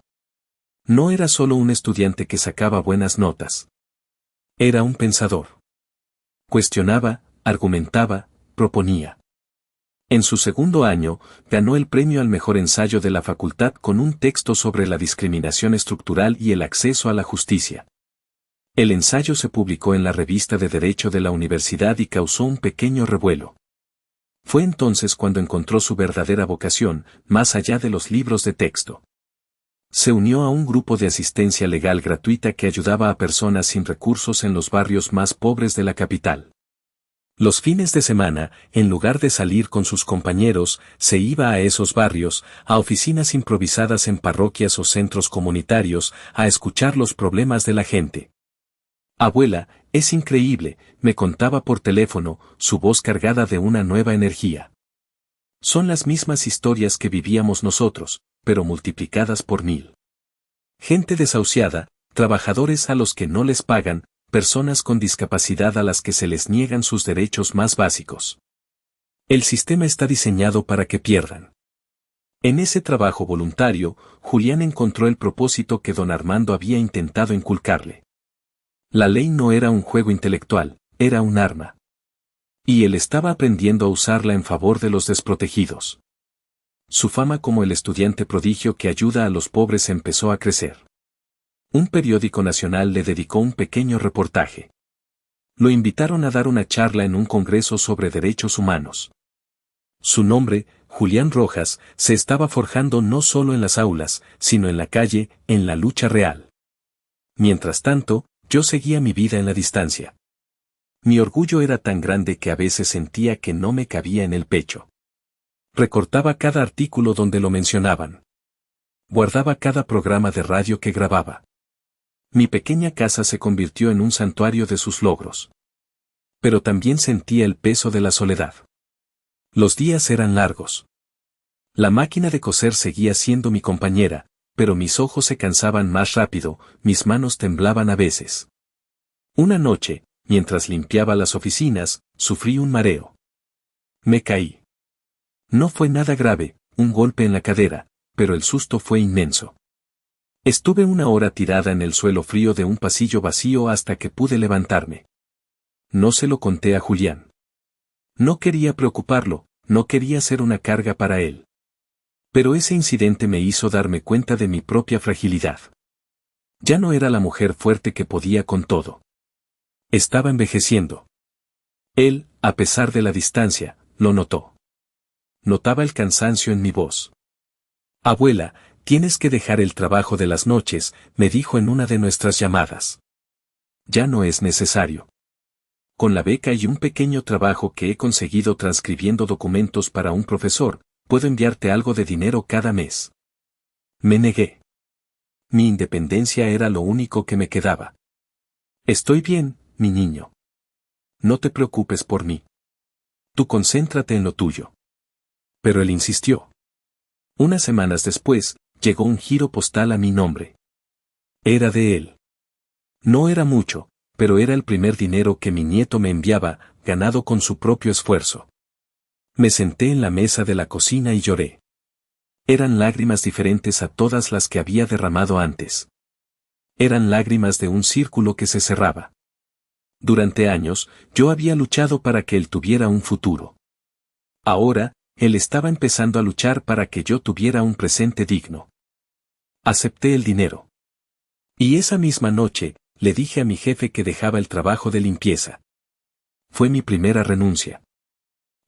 No era solo un estudiante que sacaba buenas notas. Era un pensador. Cuestionaba, argumentaba, proponía. En su segundo año, ganó el premio al mejor ensayo de la facultad con un texto sobre la discriminación estructural y el acceso a la justicia. El ensayo se publicó en la revista de Derecho de la universidad y causó un pequeño revuelo. Fue entonces cuando encontró su verdadera vocación, más allá de los libros de texto. Se unió a un grupo de asistencia legal gratuita que ayudaba a personas sin recursos en los barrios más pobres de la capital. Los fines de semana, en lugar de salir con sus compañeros, se iba a esos barrios, a oficinas improvisadas en parroquias o centros comunitarios, a escuchar los problemas de la gente. Abuela, es increíble, me contaba por teléfono, su voz cargada de una nueva energía. Son las mismas historias que vivíamos nosotros, pero multiplicadas por 1000. Gente desahuciada, trabajadores a los que no les pagan, personas con discapacidad a las que se les niegan sus derechos más básicos. El sistema está diseñado para que pierdan. En ese trabajo voluntario, Julián encontró el propósito que don Armando había intentado inculcarle. La ley no era un juego intelectual, era un arma. Y él estaba aprendiendo a usarla en favor de los desprotegidos. Su fama como el estudiante prodigio que ayuda a los pobres empezó a crecer. Un periódico nacional le dedicó un pequeño reportaje. Lo invitaron a dar una charla en un congreso sobre derechos humanos. Su nombre, Julián Rojas, se estaba forjando no solo en las aulas, sino en la calle, en la lucha real. Mientras tanto, yo seguía mi vida en la distancia. Mi orgullo era tan grande que a veces sentía que no me cabía en el pecho. Recortaba cada artículo donde lo mencionaban. Guardaba cada programa de radio que grababa. Mi pequeña casa se convirtió en un santuario de sus logros. Pero también sentía el peso de la soledad. Los días eran largos. La máquina de coser seguía siendo mi compañera, pero mis ojos se cansaban más rápido, mis manos temblaban a veces. Una noche, mientras limpiaba las oficinas, sufrí un mareo. Me caí. No fue nada grave, un golpe en la cadera, pero el susto fue inmenso. Estuve 1 hora tirada en el suelo frío de un pasillo vacío hasta que pude levantarme. No se lo conté a Julián. No quería preocuparlo, no quería ser una carga para él. Pero ese incidente me hizo darme cuenta de mi propia fragilidad. Ya no era la mujer fuerte que podía con todo. Estaba envejeciendo. Él, a pesar de la distancia, lo notó. Notaba el cansancio en mi voz. Abuela, tienes que dejar el trabajo de las noches, me dijo en una de nuestras llamadas. Ya no es necesario. Con la beca y un pequeño trabajo que he conseguido transcribiendo documentos para un profesor, puedo enviarte algo de dinero cada mes. Me negué. Mi independencia era lo único que me quedaba. Estoy bien, mi niño. No te preocupes por mí. Tú concéntrate en lo tuyo. Pero él insistió. Unas semanas después, llegó un giro postal a mi nombre. Era de él. No era mucho, pero era el primer dinero que mi nieto me enviaba, ganado con su propio esfuerzo. Me senté en la mesa de la cocina y lloré. Eran lágrimas diferentes a todas las que había derramado antes. Eran lágrimas de un círculo que se cerraba. Durante años, yo había luchado para que él tuviera un futuro. Ahora, él estaba empezando a luchar para que yo tuviera un presente digno. Acepté el dinero. Y esa misma noche, le dije a mi jefe que dejaba el trabajo de limpieza. Fue mi primera renuncia.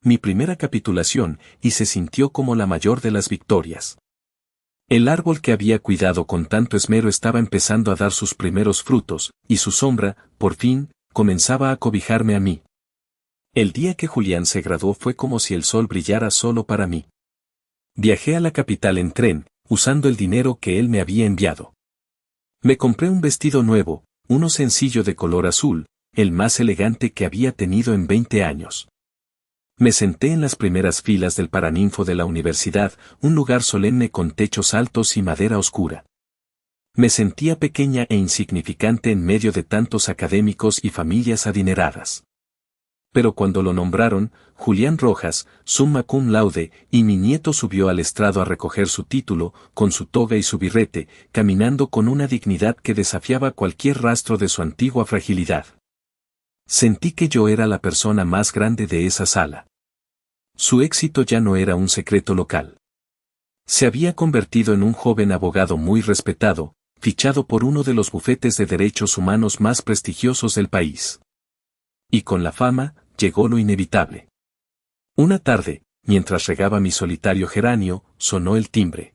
Mi primera capitulación, y se sintió como la mayor de las victorias. El árbol que había cuidado con tanto esmero estaba empezando a dar sus primeros frutos, y su sombra, por fin, comenzaba a cobijarme a mí. El día que Julián se graduó fue como si el sol brillara solo para mí. Viajé a la capital en tren, usando el dinero que él me había enviado. Me compré un vestido nuevo, uno sencillo de color azul, el más elegante que había tenido en 20 años. Me senté en las primeras filas del Paraninfo de la universidad, un lugar solemne con techos altos y madera oscura. Me sentía pequeña e insignificante en medio de tantos académicos y familias adineradas. Pero cuando lo nombraron, Julián Rojas, summa cum laude, y mi nieto subió al estrado a recoger su título, con su toga y su birrete, caminando con una dignidad que desafiaba cualquier rastro de su antigua fragilidad. Sentí que yo era la persona más grande de esa sala. Su éxito ya no era un secreto local. Se había convertido en un joven abogado muy respetado, fichado por uno de los bufetes de derechos humanos más prestigiosos del país. Y con la fama, llegó lo inevitable. Una tarde, mientras regaba mi solitario geranio, sonó el timbre.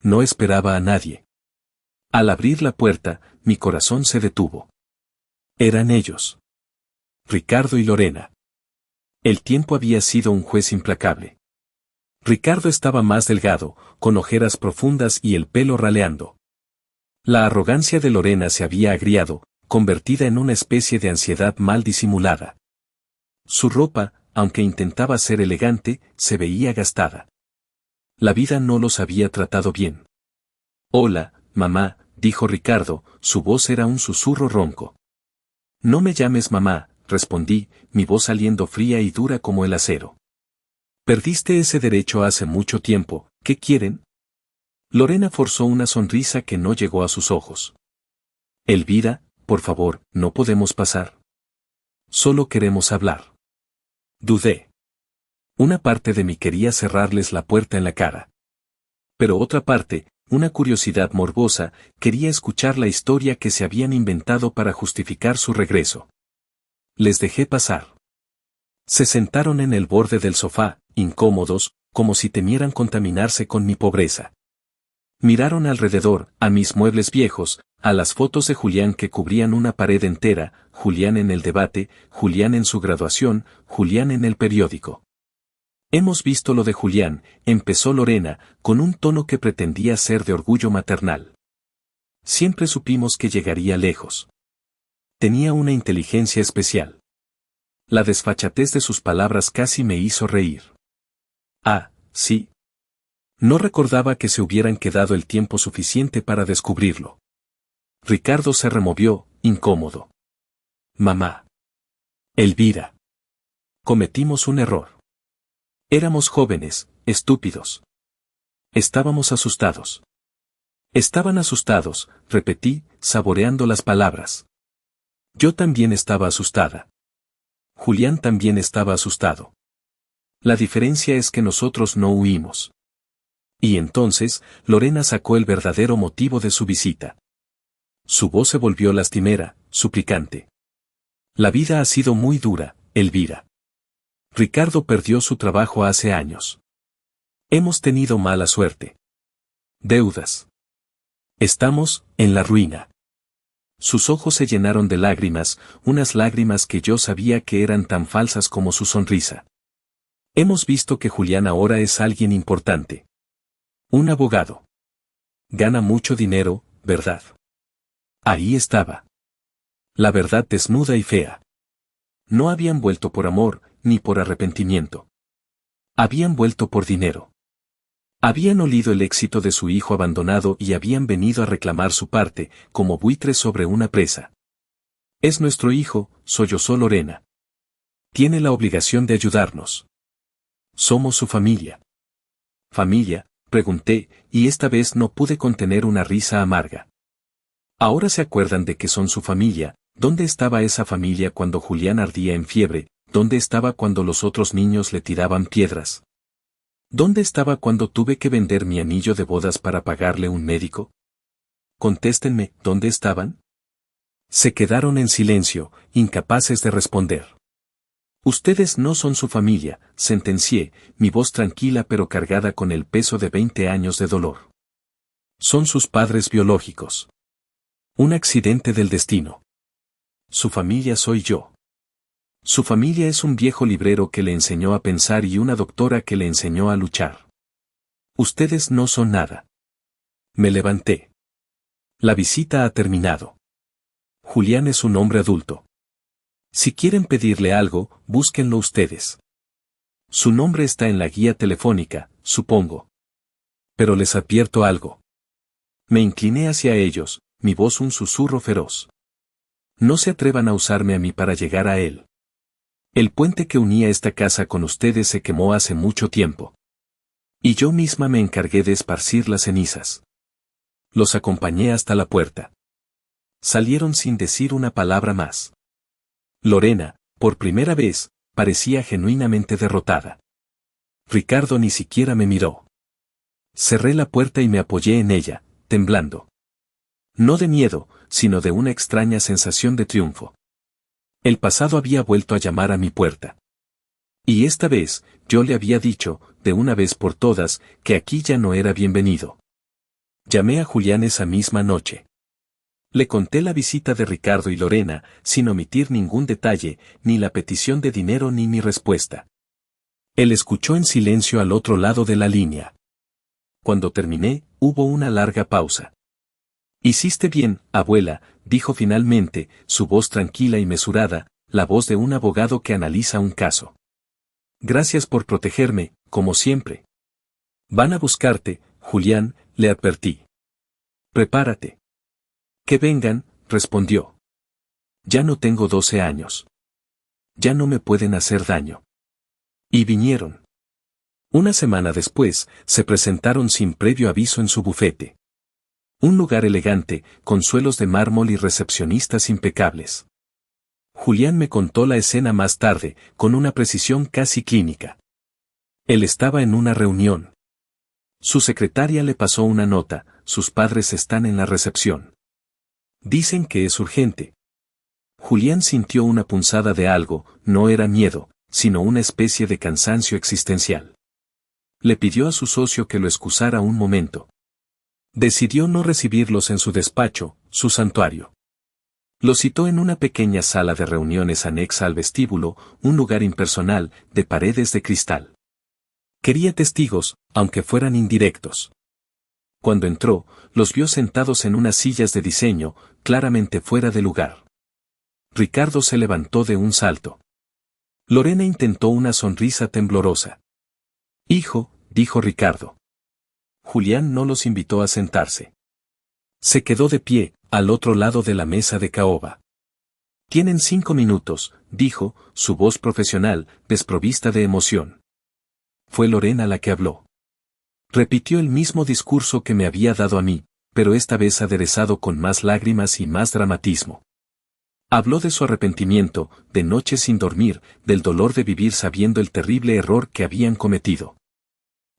No esperaba a nadie. Al abrir la puerta, mi corazón se detuvo. Eran ellos. Ricardo y Lorena. El tiempo había sido un juez implacable. Ricardo estaba más delgado, con ojeras profundas y el pelo raleando. La arrogancia de Lorena se había agriado, convertida en una especie de ansiedad mal disimulada. Su ropa, aunque intentaba ser elegante, se veía gastada. La vida no los había tratado bien. Hola, mamá, dijo Ricardo, su voz era un susurro ronco. No me llames mamá, respondí, mi voz saliendo fría y dura como el acero. Perdiste ese derecho hace mucho tiempo, ¿qué quieren? Lorena forzó una sonrisa que no llegó a sus ojos. Elvira, por favor, no podemos pasar. Solo queremos hablar. Dudé. Una parte de mí quería cerrarles la puerta en la cara. Pero otra parte, Una curiosidad morbosa, quería escuchar la historia que se habían inventado para justificar su regreso. Les dejé pasar. Se sentaron en el borde del sofá, incómodos, como si temieran contaminarse con mi pobreza. Miraron alrededor, a mis muebles viejos, a las fotos de Julián que cubrían una pared entera, Julián en el debate, Julián en su graduación, Julián en el periódico. Hemos visto lo de Julián, empezó Lorena, con un tono que pretendía ser de orgullo maternal. Siempre supimos que llegaría lejos. Tenía una inteligencia especial. La desfachatez de sus palabras casi me hizo reír. Ah, sí. No recordaba que se hubieran quedado el tiempo suficiente para descubrirlo. Ricardo se removió, incómodo. Mamá. Elvira. Cometimos un error. Éramos jóvenes, estúpidos. Estábamos asustados. Estaban asustados, repetí, saboreando las palabras. Yo también estaba asustada. Julián también estaba asustado. La diferencia es que nosotros no huimos. Y entonces, Lorena sacó el verdadero motivo de su visita. Su voz se volvió lastimera, suplicante. La vida ha sido muy dura, Elvira. Ricardo perdió su trabajo hace años. Hemos tenido mala suerte. Deudas. Estamos en la ruina. Sus ojos se llenaron de lágrimas, unas lágrimas que yo sabía que eran tan falsas como su sonrisa. Hemos visto que Julián ahora es alguien importante. Un abogado. Gana mucho dinero, ¿verdad? Ahí estaba. La verdad desnuda y fea. No habían vuelto por amor, ni por arrepentimiento. Habían vuelto por dinero. Habían olido el éxito de su hijo abandonado y habían venido a reclamar su parte, como buitres sobre una presa. Es nuestro hijo, sollozó Lorena. Tiene la obligación de ayudarnos. Somos su familia. ¿Familia? Pregunté, y esta vez no pude contener una risa amarga. Ahora se acuerdan de que son su familia. ¿Dónde estaba esa familia cuando Julián ardía en fiebre? ¿Dónde estaba cuando los otros niños le tiraban piedras? ¿Dónde estaba cuando tuve que vender mi anillo de bodas para pagarle un médico? Contéstenme, ¿dónde estaban? Se quedaron en silencio, incapaces de responder. Ustedes no son su familia, sentencié, mi voz tranquila pero cargada con el peso de 20 años de dolor. Son sus padres biológicos. Un accidente del destino. Su familia soy yo. Su familia es un viejo librero que le enseñó a pensar y una doctora que le enseñó a luchar. Ustedes no son nada. Me levanté. La visita ha terminado. Julián es un hombre adulto. Si quieren pedirle algo, búsquenlo ustedes. Su nombre está en la guía telefónica, supongo. Pero les advierto algo. Me incliné hacia ellos, mi voz un susurro feroz. No se atrevan a usarme a mí para llegar a él. El puente que unía esta casa con ustedes se quemó hace mucho tiempo. Y yo misma me encargué de esparcir las cenizas. Los acompañé hasta la puerta. Salieron sin decir una palabra más. Lorena, por primera vez, parecía genuinamente derrotada. Ricardo ni siquiera me miró. Cerré la puerta y me apoyé en ella, temblando. No de miedo, sino de una extraña sensación de triunfo. El pasado había vuelto a llamar a mi puerta. Y esta vez, yo le había dicho, de una vez por todas, que aquí ya no era bienvenido. Llamé a Julián esa misma noche. Le conté la visita de Ricardo y Lorena, sin omitir ningún detalle, ni la petición de dinero ni mi respuesta. Él escuchó en silencio al otro lado de la línea. Cuando terminé, hubo una larga pausa. Hiciste bien, abuela, dijo finalmente, su voz tranquila y mesurada, la voz de un abogado que analiza un caso. Gracias por protegerme, como siempre. Van a buscarte, Julián, le advertí. Prepárate. Que vengan, respondió. Ya no tengo 12 años. Ya no me pueden hacer daño. Y vinieron. Una semana después, se presentaron sin previo aviso en su bufete. Un lugar elegante, con suelos de mármol y recepcionistas impecables. Julián me contó la escena más tarde, con una precisión casi clínica. Él estaba en una reunión. Su secretaria le pasó una nota, sus padres están en la recepción. Dicen que es urgente. Julián sintió una punzada de algo, no era miedo, sino una especie de cansancio existencial. Le pidió a su socio que lo excusara un momento. Decidió no recibirlos en su despacho, su santuario. Lo citó en una pequeña sala de reuniones anexa al vestíbulo, un lugar impersonal, de paredes de cristal. Quería testigos, aunque fueran indirectos. Cuando entró, los vio sentados en unas sillas de diseño, claramente fuera de lugar. Ricardo se levantó de un salto. Lorena intentó una sonrisa temblorosa. «Hijo», dijo Ricardo. Julián no los invitó a sentarse. Se quedó de pie, al otro lado de la mesa de caoba. «Tienen 5 minutos», dijo, su voz profesional, desprovista de emoción. Fue Lorena la que habló. Repitió el mismo discurso que me había dado a mí, pero esta vez aderezado con más lágrimas y más dramatismo. Habló de su arrepentimiento, de noches sin dormir, del dolor de vivir sabiendo el terrible error que habían cometido.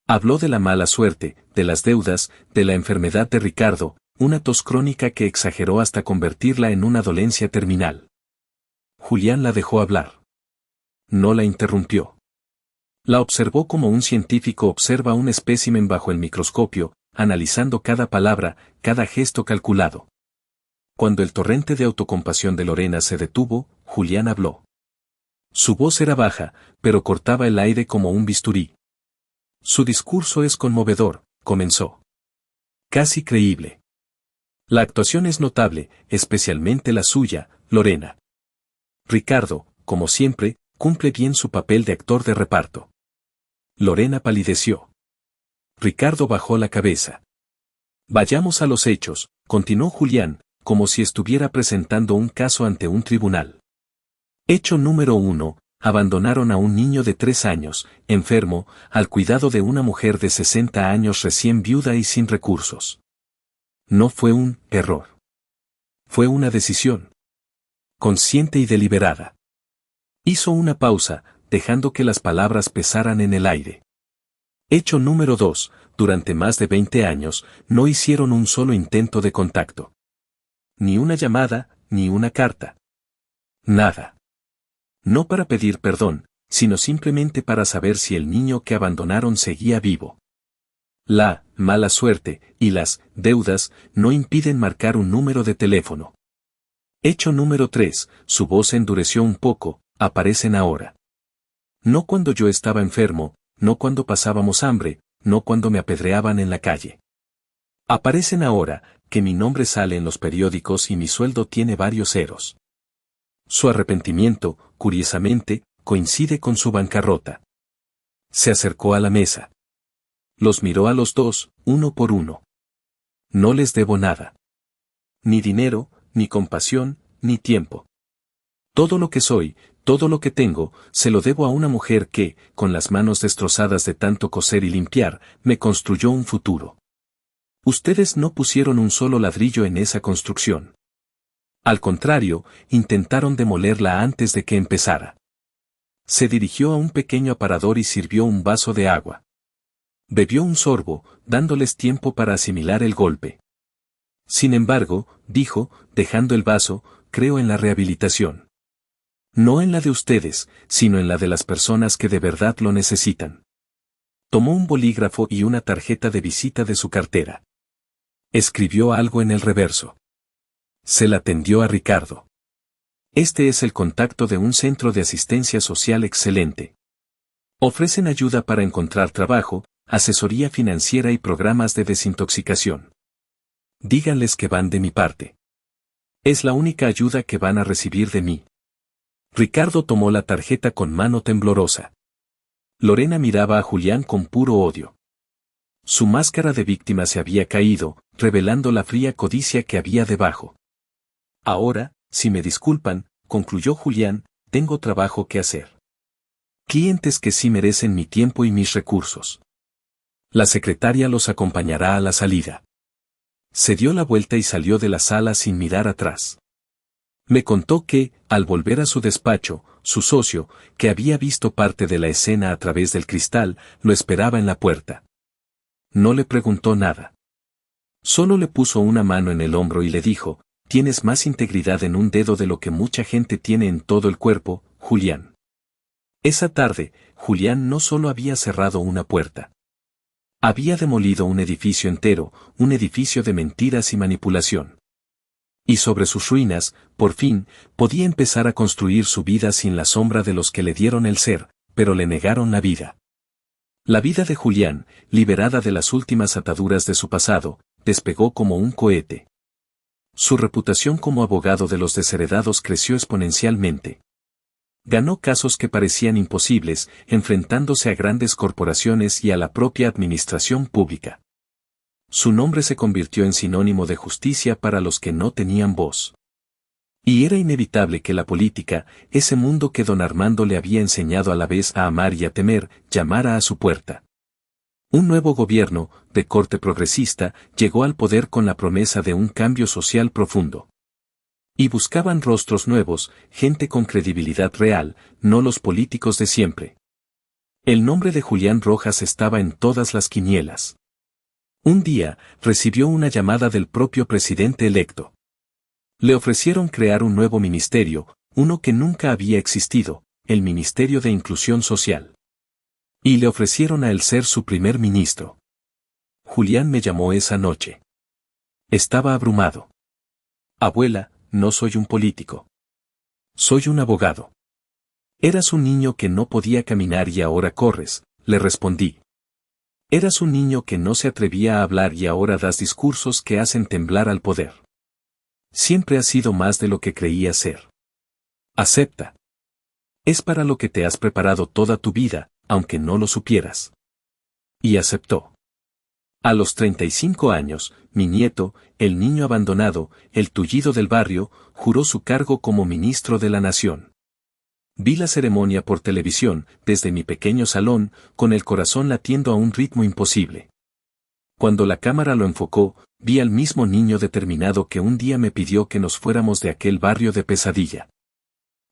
Habló de la mala suerte, de las deudas, de la enfermedad de Ricardo, una tos crónica que exageró hasta convertirla en una dolencia terminal. Julián la dejó hablar. No la interrumpió. La observó como un científico observa un espécimen bajo el microscopio, analizando cada palabra, cada gesto calculado. Cuando el torrente de autocompasión de Lorena se detuvo, Julián habló. Su voz era baja, pero cortaba el aire como un bisturí. Su discurso es conmovedor, comenzó. Casi creíble. La actuación es notable, especialmente la suya, Lorena. Ricardo, como siempre, cumple bien su papel de actor de reparto. Lorena palideció. Ricardo bajó la cabeza. Vayamos a los hechos, continuó Julián, como si estuviera presentando un caso ante un tribunal. Hecho número 1, abandonaron a un niño de 3 años, enfermo, al cuidado de una mujer de 60 años recién viuda y sin recursos. No fue un error. Fue una decisión. Consciente y deliberada. Hizo una pausa, dejando que las palabras pesaran en el aire. Hecho número 2, durante más de 20 años, no hicieron un solo intento de contacto. Ni una llamada, ni una carta. Nada. No para pedir perdón, sino simplemente para saber si el niño que abandonaron seguía vivo. La mala suerte y las deudas no impiden marcar un número de teléfono. Hecho número 3, su voz endureció un poco, aparecen ahora. No cuando yo estaba enfermo, no cuando pasábamos hambre, no cuando me apedreaban en la calle. Aparecen ahora, que mi nombre sale en los periódicos y mi sueldo tiene varios ceros. Su arrepentimiento, curiosamente, coincide con su bancarrota. Se acercó a la mesa. Los miró a los dos, uno por uno. No les debo nada. Ni dinero, ni compasión, ni tiempo. Todo lo que soy, todo lo que tengo, se lo debo a una mujer que, con las manos destrozadas de tanto coser y limpiar, me construyó un futuro. Ustedes no pusieron un solo ladrillo en esa construcción. Al contrario, intentaron demolerla antes de que empezara. Se dirigió a un pequeño aparador y sirvió un vaso de agua. Bebió un sorbo, dándoles tiempo para asimilar el golpe. Sin embargo, dijo, dejando el vaso, creo en la rehabilitación. No en la de ustedes, sino en la de las personas que de verdad lo necesitan. Tomó un bolígrafo y una tarjeta de visita de su cartera. Escribió algo en el reverso. Se la tendió a Ricardo. Este es el contacto de un centro de asistencia social excelente. Ofrecen ayuda para encontrar trabajo, asesoría financiera y programas de desintoxicación. Díganles que van de mi parte. Es la única ayuda que van a recibir de mí. Ricardo tomó la tarjeta con mano temblorosa. Lorena miraba a Julián con puro odio. Su máscara de víctima se había caído, revelando la fría codicia que había debajo. Ahora, si me disculpan, concluyó Julián, tengo trabajo que hacer. Clientes que sí merecen mi tiempo y mis recursos. La secretaria los acompañará a la salida. Se dio la vuelta y salió de la sala sin mirar atrás. Me contó que, al volver a su despacho, su socio, que había visto parte de la escena a través del cristal, lo esperaba en la puerta. No le preguntó nada. Solo le puso una mano en el hombro y le dijo, tienes más integridad en un dedo de lo que mucha gente tiene en todo el cuerpo, Julián. Esa tarde, Julián no solo había cerrado una puerta. Había demolido un edificio entero, un edificio de mentiras y manipulación. Y sobre sus ruinas, por fin, podía empezar a construir su vida sin la sombra de los que le dieron el ser, pero le negaron la vida. La vida de Julián, liberada de las últimas ataduras de su pasado, despegó como un cohete. Su reputación como abogado de los desheredados creció exponencialmente. Ganó casos que parecían imposibles, enfrentándose a grandes corporaciones y a la propia administración pública. Su nombre se convirtió en sinónimo de justicia para los que no tenían voz. Y era inevitable que la política, ese mundo que don Armando le había enseñado a la vez a amar y a temer, llamara a su puerta. Un nuevo gobierno, de corte progresista, llegó al poder con la promesa de un cambio social profundo. Y buscaban rostros nuevos, gente con credibilidad real, no los políticos de siempre. El nombre de Julián Rojas estaba en todas las quinielas. Un día, recibió una llamada del propio presidente electo. Le ofrecieron crear un nuevo ministerio, uno que nunca había existido, el Ministerio de Inclusión Social. Y le ofrecieron a él ser su primer ministro. Julián me llamó esa noche. Estaba abrumado. Abuela, no soy un político. Soy un abogado. Eras un niño que no podía caminar y ahora corres, le respondí. Eras un niño que no se atrevía a hablar y ahora das discursos que hacen temblar al poder. Siempre has sido más de lo que creías ser. Acepta. Es para lo que te has preparado toda tu vida, aunque no lo supieras. Y aceptó. A los 35 años, mi nieto, el niño abandonado, el tullido del barrio, juró su cargo como ministro de la nación. Vi la ceremonia por televisión, desde mi pequeño salón, con el corazón latiendo a un ritmo imposible. Cuando la cámara lo enfocó, vi al mismo niño determinado que un día me pidió que nos fuéramos de aquel barrio de pesadilla.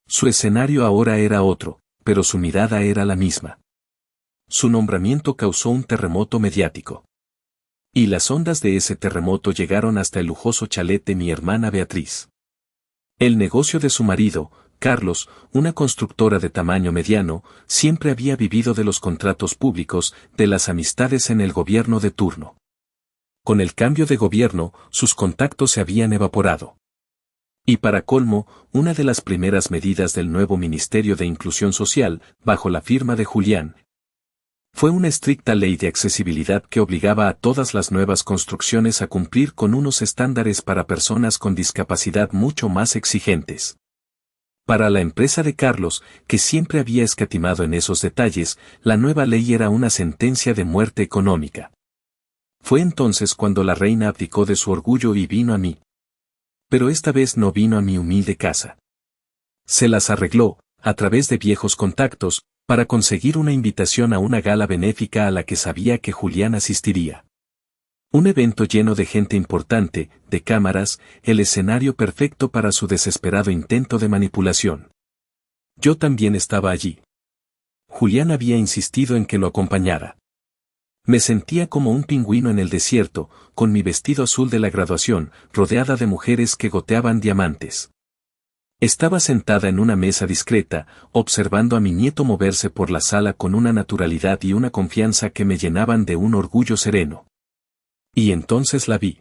Su escenario ahora era otro, pero su mirada era la misma. Su nombramiento causó un terremoto mediático. Y las ondas de ese terremoto llegaron hasta el lujoso chalet de mi hermana Beatriz. El negocio de su marido, Carlos, una constructora de tamaño mediano, siempre había vivido de los contratos públicos, de las amistades en el gobierno de turno. Con el cambio de gobierno, sus contactos se habían evaporado. Y para colmo, una de las primeras medidas del nuevo Ministerio de Inclusión Social, bajo la firma de Julián, fue una estricta ley de accesibilidad que obligaba a todas las nuevas construcciones a cumplir con unos estándares para personas con discapacidad mucho más exigentes. Para la empresa de Carlos, que siempre había escatimado en esos detalles, la nueva ley era una sentencia de muerte económica. Fue entonces cuando la reina abdicó de su orgullo y vino a mí. Pero esta vez no vino a mi humilde casa. Se las arregló, a través de viejos contactos, para conseguir una invitación a una gala benéfica a la que sabía que Julián asistiría. Un evento lleno de gente importante, de cámaras, el escenario perfecto para su desesperado intento de manipulación. Yo también estaba allí. Julián había insistido en que lo acompañara. Me sentía como un pingüino en el desierto, con mi vestido azul de la graduación, rodeada de mujeres que goteaban diamantes. Estaba sentada en una mesa discreta, observando a mi nieto moverse por la sala con una naturalidad y una confianza que me llenaban de un orgullo sereno. Y entonces la vi.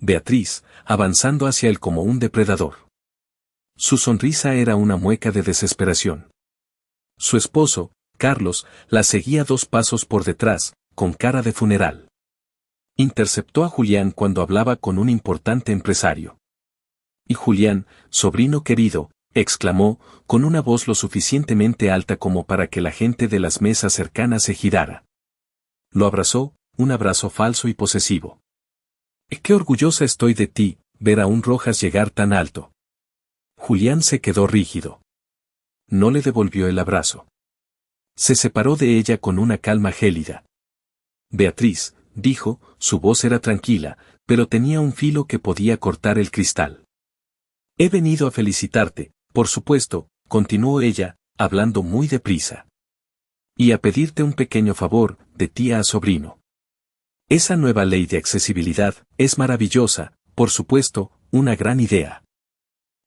Beatriz, avanzando hacia él como un depredador. Su sonrisa era una mueca de desesperación. Su esposo, Carlos, la seguía 2 pasos por detrás, con cara de funeral. Interceptó a Julián cuando hablaba con un importante empresario. Y Julián, sobrino querido, exclamó, con una voz lo suficientemente alta como para que la gente de las mesas cercanas se girara. Lo abrazó, un abrazo falso y posesivo. «Qué orgullosa estoy de ti, ver a un Rojas llegar tan alto». Julián se quedó rígido. No le devolvió el abrazo. Se separó de ella con una calma gélida. «Beatriz», dijo, su voz era tranquila, pero tenía un filo que podía cortar el cristal. «He venido a felicitarte, por supuesto», continuó ella, hablando muy deprisa. «Y a pedirte un pequeño favor, de tía a sobrino. Esa nueva ley de accesibilidad es maravillosa, por supuesto, una gran idea.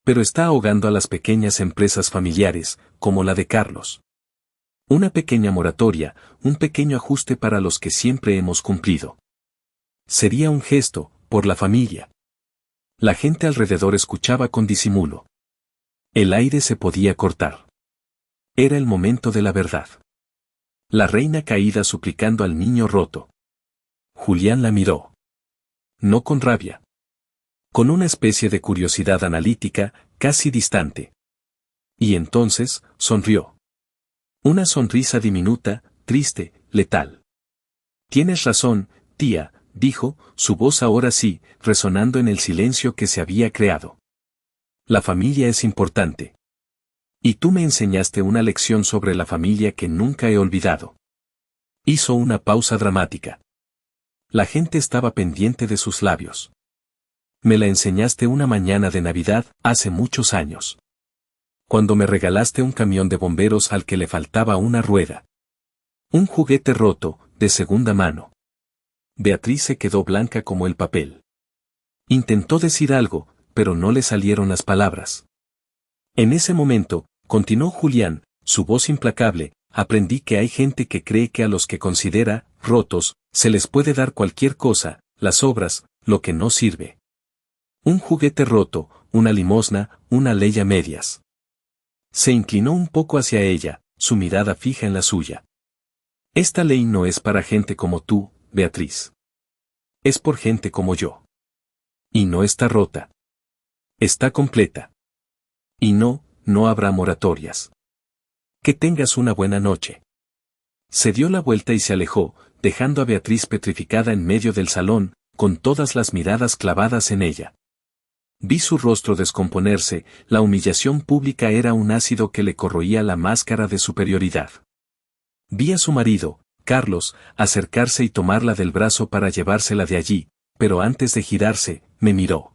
Pero está ahogando a las pequeñas empresas familiares, como la de Carlos. Una pequeña moratoria, un pequeño ajuste para los que siempre hemos cumplido. Sería un gesto, por la familia. La gente alrededor escuchaba con disimulo. El aire se podía cortar. Era el momento de la verdad. La reina caída suplicando al niño roto. Julián la miró. No con rabia. Con una especie de curiosidad analítica, casi distante. Y entonces, sonrió. Una sonrisa diminuta, triste, letal. Tienes razón, tía, dijo, su voz ahora sí, resonando en el silencio que se había creado. La familia es importante. Y tú me enseñaste una lección sobre la familia que nunca he olvidado. Hizo una pausa dramática. La gente estaba pendiente de sus labios. Me la enseñaste una mañana de Navidad, hace muchos años. Cuando me regalaste un camión de bomberos al que le faltaba una rueda. Un juguete roto, de segunda mano. Beatriz se quedó blanca como el papel. Intentó decir algo, pero no le salieron las palabras. En ese momento, continuó Julián, su voz implacable, aprendí que hay gente que cree que a los que considera rotos, se les puede dar cualquier cosa, las obras, lo que no sirve. Un juguete roto, una limosna, una ley a medias. Se inclinó un poco hacia ella, su mirada fija en la suya. Esta ley no es para gente como tú, Beatriz. Es por gente como yo. Y no está rota. Está completa. Y no habrá moratorias. Que tengas una buena noche. Se dio la vuelta y se alejó, dejando a Beatriz petrificada en medio del salón, con todas las miradas clavadas en ella. Vi su rostro descomponerse, la humillación pública era un ácido que le corroía la máscara de superioridad. Vi a su marido, Carlos, acercarse y tomarla del brazo para llevársela de allí, pero antes de girarse, me miró.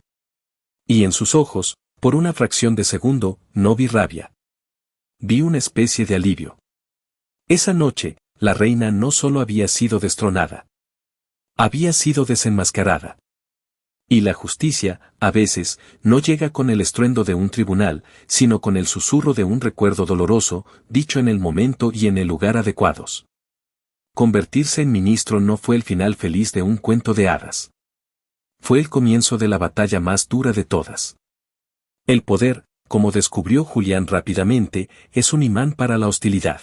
Y en sus ojos, por una fracción de segundo, no vi rabia. Vi una especie de alivio. Esa noche, la reina no solo había sido destronada. Había sido desenmascarada. Y la justicia, a veces, no llega con el estruendo de un tribunal, sino con el susurro de un recuerdo doloroso, dicho en el momento y en el lugar adecuados. Convertirse en ministro no fue el final feliz de un cuento de hadas. Fue el comienzo de la batalla más dura de todas. El poder, como descubrió Julián rápidamente, es un imán para la hostilidad.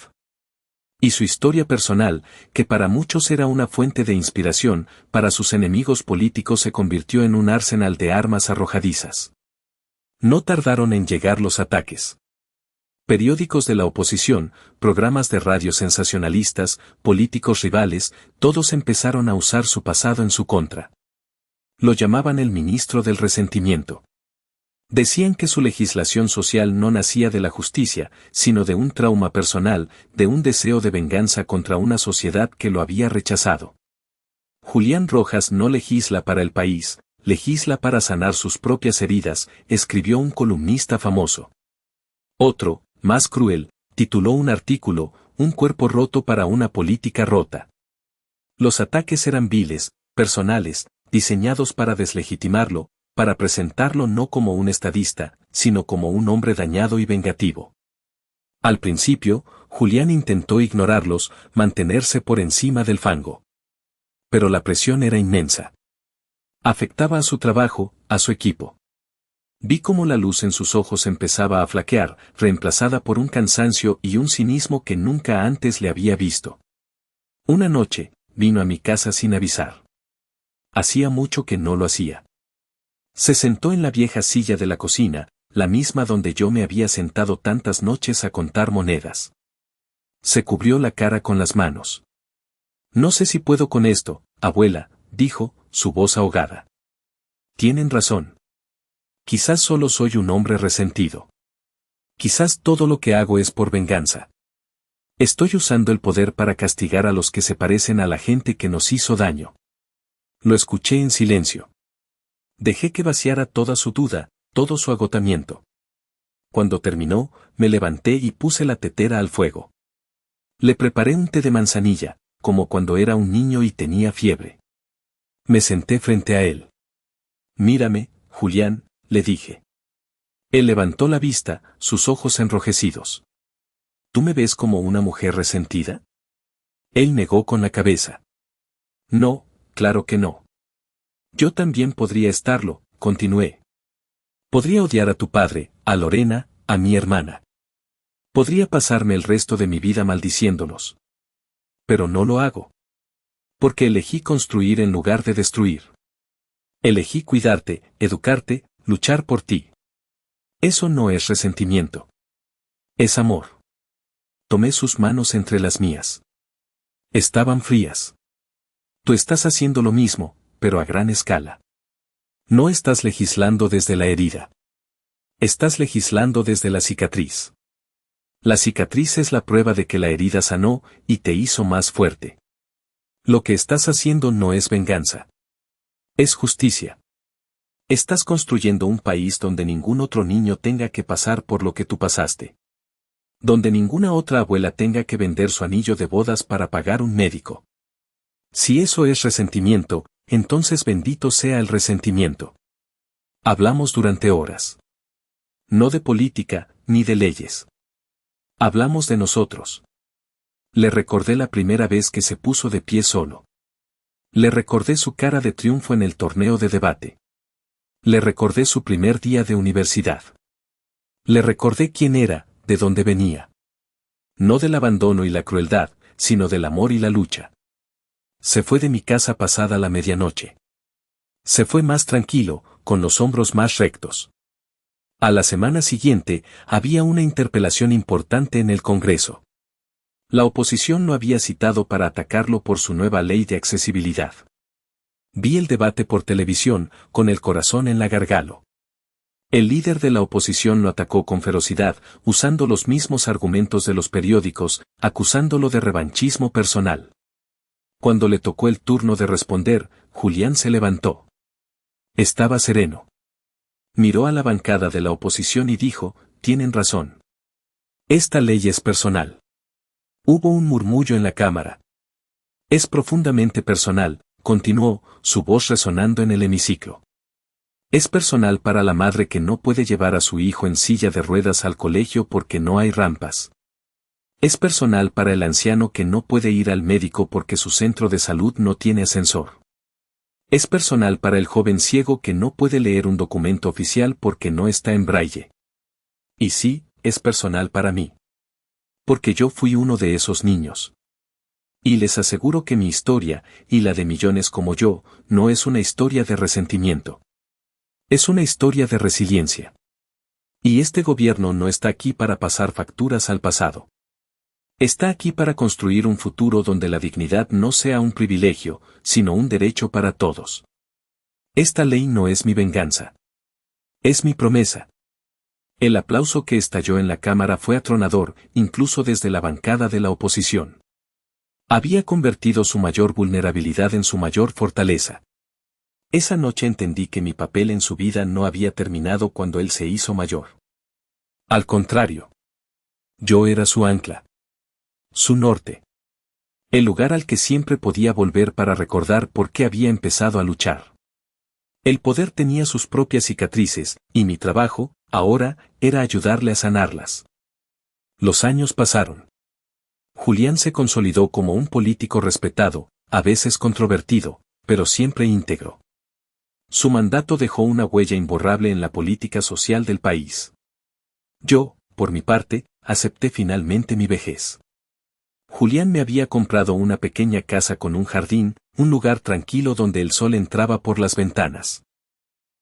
Y su historia personal, que para muchos era una fuente de inspiración, para sus enemigos políticos se convirtió en un arsenal de armas arrojadizas. No tardaron en llegar los ataques. Periódicos de la oposición, programas de radio sensacionalistas, políticos rivales, todos empezaron a usar su pasado en su contra. Lo llamaban el ministro del resentimiento. Decían que su legislación social no nacía de la justicia, sino de un trauma personal, de un deseo de venganza contra una sociedad que lo había rechazado. Julián Rojas no legisla para el país, legisla para sanar sus propias heridas, escribió un columnista famoso. Otro, más cruel, tituló un artículo, Un cuerpo roto para una política rota. Los ataques eran viles, personales, diseñados para deslegitimarlo, para presentarlo no como un estadista, sino como un hombre dañado y vengativo. Al principio, Julián intentó ignorarlos, mantenerse por encima del fango. Pero la presión era inmensa. Afectaba a su trabajo, a su equipo. Vi cómo la luz en sus ojos empezaba a flaquear, reemplazada por un cansancio y un cinismo que nunca antes le había visto. Una noche, vino a mi casa sin avisar. Hacía mucho que no lo hacía. Se sentó en la vieja silla de la cocina, la misma donde yo me había sentado tantas noches a contar monedas. Se cubrió la cara con las manos. No sé si puedo con esto, abuela, dijo, su voz ahogada. Tienen razón. Quizás solo soy un hombre resentido. Quizás todo lo que hago es por venganza. Estoy usando el poder para castigar a los que se parecen a la gente que nos hizo daño. Lo escuché en silencio. Dejé que vaciara toda su duda, todo su agotamiento. Cuando terminó, me levanté y puse la tetera al fuego. Le preparé un té de manzanilla, como cuando era un niño y tenía fiebre. Me senté frente a él. Mírame, Julián, le dije. Él levantó la vista, sus ojos enrojecidos. ¿Tú me ves como una mujer resentida? Él negó con la cabeza. No, claro que no. Yo también podría estarlo, continué. Podría odiar a tu padre, a Lorena, a mi hermana. Podría pasarme el resto de mi vida maldiciéndolos. Pero no lo hago. Porque elegí construir en lugar de destruir. Elegí cuidarte, educarte, luchar por ti. Eso no es resentimiento. Es amor. Tomé sus manos entre las mías. Estaban frías. Tú estás haciendo lo mismo, pero a gran escala. No estás legislando desde la herida. Estás legislando desde la cicatriz. La cicatriz es la prueba de que la herida sanó y te hizo más fuerte. Lo que estás haciendo no es venganza. Es justicia. Estás construyendo un país donde ningún otro niño tenga que pasar por lo que tú pasaste. Donde ninguna otra abuela tenga que vender su anillo de bodas para pagar un médico. Si eso es resentimiento, entonces bendito sea el resentimiento. Hablamos durante horas. No de política, ni de leyes. Hablamos de nosotros. Le recordé la primera vez que se puso de pie solo. Le recordé su cara de triunfo en el torneo de debate. Le recordé su primer día de universidad. Le recordé quién era, de dónde venía. No del abandono y la crueldad, sino del amor y la lucha. Se fue de mi casa pasada la medianoche. Se fue más tranquilo, con los hombros más rectos. A la semana siguiente, había una interpelación importante en el Congreso. La oposición lo había citado para atacarlo por su nueva ley de accesibilidad. Vi el debate por televisión, con el corazón en la gargalo. El líder de la oposición lo atacó con ferocidad, usando los mismos argumentos de los periódicos, acusándolo de revanchismo personal. Cuando le tocó el turno de responder, Julián se levantó. Estaba sereno. Miró a la bancada de la oposición y dijo, tienen razón. Esta ley es personal. Hubo un murmullo en la Cámara. Es profundamente personal, continuó, su voz resonando en el hemiciclo. Es personal para la madre que no puede llevar a su hijo en silla de ruedas al colegio porque no hay rampas. Es personal para el anciano que no puede ir al médico porque su centro de salud no tiene ascensor. Es personal para el joven ciego que no puede leer un documento oficial porque no está en braille. Y sí, es personal para mí. Porque yo fui uno de esos niños. Y les aseguro que mi historia, y la de millones como yo, no es una historia de resentimiento. Es una historia de resiliencia. Y este gobierno no está aquí para pasar facturas al pasado. Está aquí para construir un futuro donde la dignidad no sea un privilegio, sino un derecho para todos. Esta ley no es mi venganza. Es mi promesa. El aplauso que estalló en la Cámara fue atronador, incluso desde la bancada de la oposición. Había convertido su mayor vulnerabilidad en su mayor fortaleza. Esa noche entendí que mi papel en su vida no había terminado cuando él se hizo mayor. Al contrario. Yo era su ancla. Su norte. El lugar al que siempre podía volver para recordar por qué había empezado a luchar. El poder tenía sus propias cicatrices, y mi trabajo, ahora, era ayudarle a sanarlas. Los años pasaron. Julián se consolidó como un político respetado, a veces controvertido, pero siempre íntegro. Su mandato dejó una huella imborrable en la política social del país. Yo, por mi parte, acepté finalmente mi vejez. Julián me había comprado una pequeña casa con un jardín, un lugar tranquilo donde el sol entraba por las ventanas.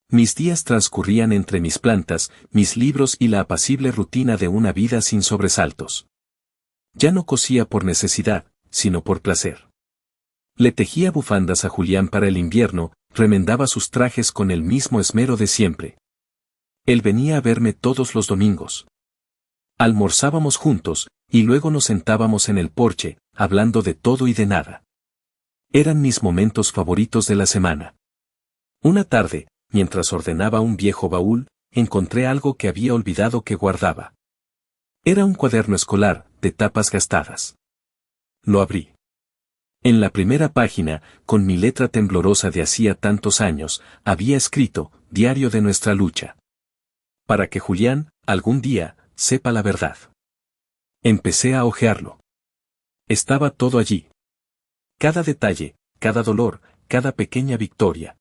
Mis días transcurrían entre mis plantas, mis libros y la apacible rutina de una vida sin sobresaltos. Ya no cosía por necesidad, sino por placer. Le tejía bufandas a Julián para el invierno, remendaba sus trajes con el mismo esmero de siempre. Él venía a verme todos los domingos. Almorzábamos juntos, y luego nos sentábamos en el porche, hablando de todo y de nada. Eran mis momentos favoritos de la semana. Una tarde, mientras ordenaba un viejo baúl, encontré algo que había olvidado que guardaba. Era un cuaderno escolar, de tapas gastadas. Lo abrí. En la primera página, con mi letra temblorosa de hacía tantos años, había escrito, Diario de nuestra lucha. Para que Julián, algún día, sepa la verdad. Empecé a hojearlo. Estaba todo allí. Cada detalle, cada dolor, cada pequeña victoria.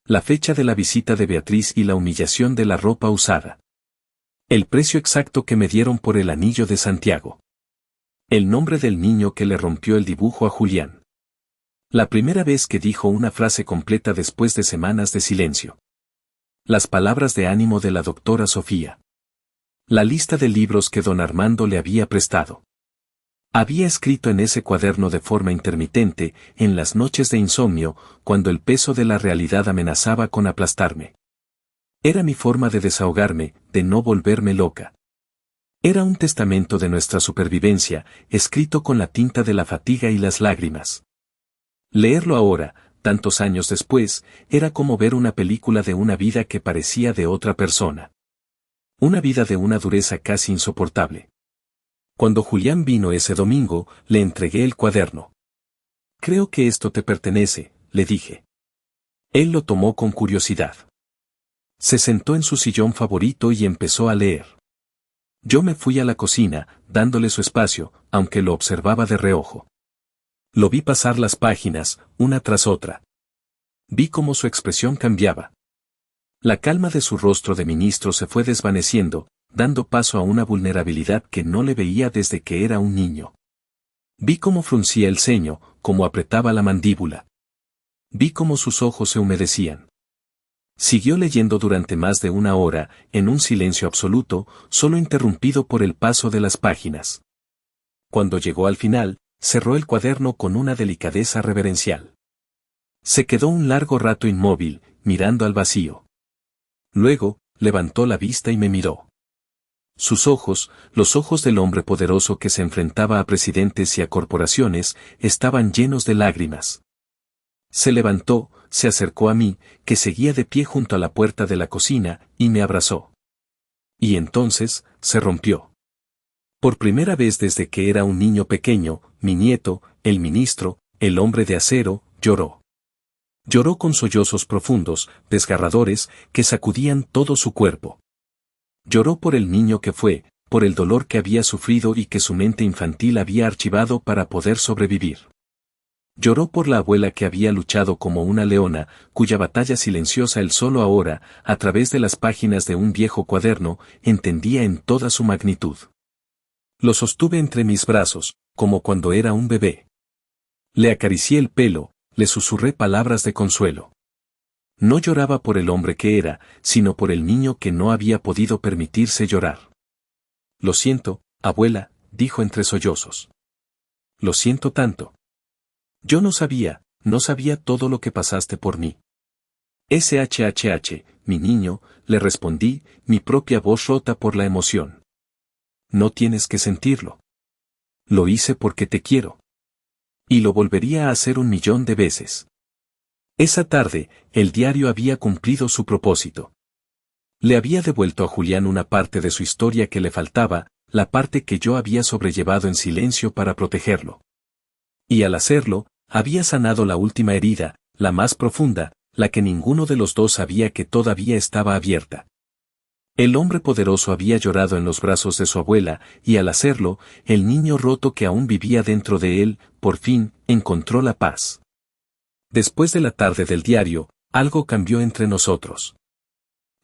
La fecha de la visita de Beatriz y la humillación de la ropa usada. El precio exacto que me dieron por el anillo de Santiago. El nombre del niño que le rompió el dibujo a Julián. La primera vez que dijo una frase completa después de semanas de silencio. Las palabras de ánimo de la doctora Sofía. La lista de libros que don Armando le había prestado. Había escrito en ese cuaderno de forma intermitente, en las noches de insomnio, cuando el peso de la realidad amenazaba con aplastarme. Era mi forma de desahogarme, de no volverme loca. Era un testamento de nuestra supervivencia, escrito con la tinta de la fatiga y las lágrimas. Leerlo ahora, tantos años después, era como ver una película de una vida que parecía de otra persona. Una vida de una dureza casi insoportable. Cuando Julián vino ese domingo, le entregué el cuaderno. Creo que esto te pertenece, le dije. Él lo tomó con curiosidad. Se sentó en su sillón favorito y empezó a leer. Yo me fui a la cocina, dándole su espacio, aunque lo observaba de reojo. Lo vi pasar las páginas, una tras otra. Vi cómo su expresión cambiaba. La calma de su rostro de ministro se fue desvaneciendo, dando paso a una vulnerabilidad que no le veía desde que era un niño. Vi cómo fruncía el ceño, cómo apretaba la mandíbula. Vi cómo sus ojos se humedecían. Siguió leyendo durante más de una hora, en un silencio absoluto, solo interrumpido por el paso de las páginas. Cuando llegó al final, cerró el cuaderno con una delicadeza reverencial. Se quedó un largo rato inmóvil, mirando al vacío. Luego, levantó la vista y me miró. Sus ojos, los ojos del hombre poderoso que se enfrentaba a presidentes y a corporaciones, estaban llenos de lágrimas. Se levantó, se acercó a mí, que seguía de pie junto a la puerta de la cocina, y me abrazó. Y entonces, se rompió. Por primera vez desde que era un niño pequeño, mi nieto, el ministro, el hombre de acero, lloró. Lloró con sollozos profundos, desgarradores, que sacudían todo su cuerpo. Lloró por el niño que fue, por el dolor que había sufrido y que su mente infantil había archivado para poder sobrevivir. Lloró por la abuela que había luchado como una leona, cuya batalla silenciosa él solo ahora, a través de las páginas de un viejo cuaderno, entendía en toda su magnitud. Lo sostuve entre mis brazos, como cuando era un bebé. Le acaricié el pelo, le susurré palabras de consuelo. No lloraba por el hombre que era, sino por el niño que no había podido permitirse llorar. Lo siento, abuela, dijo entre sollozos. Lo siento tanto. Yo no sabía todo lo que pasaste por mí. SHHH, mi niño, le respondí, mi propia voz rota por la emoción. No tienes que sentirlo. Lo hice porque te quiero. Y lo volvería a hacer 1.000.000 de veces. Esa tarde, el diario había cumplido su propósito. Le había devuelto a Julián una parte de su historia que le faltaba, la parte que yo había sobrellevado en silencio para protegerlo. Y al hacerlo, había sanado la última herida, la más profunda, la que ninguno de los dos sabía que todavía estaba abierta. El hombre poderoso había llorado en los brazos de su abuela, y al hacerlo, el niño roto que aún vivía dentro de él, por fin, encontró la paz. Después de la tarde del diario, algo cambió entre nosotros.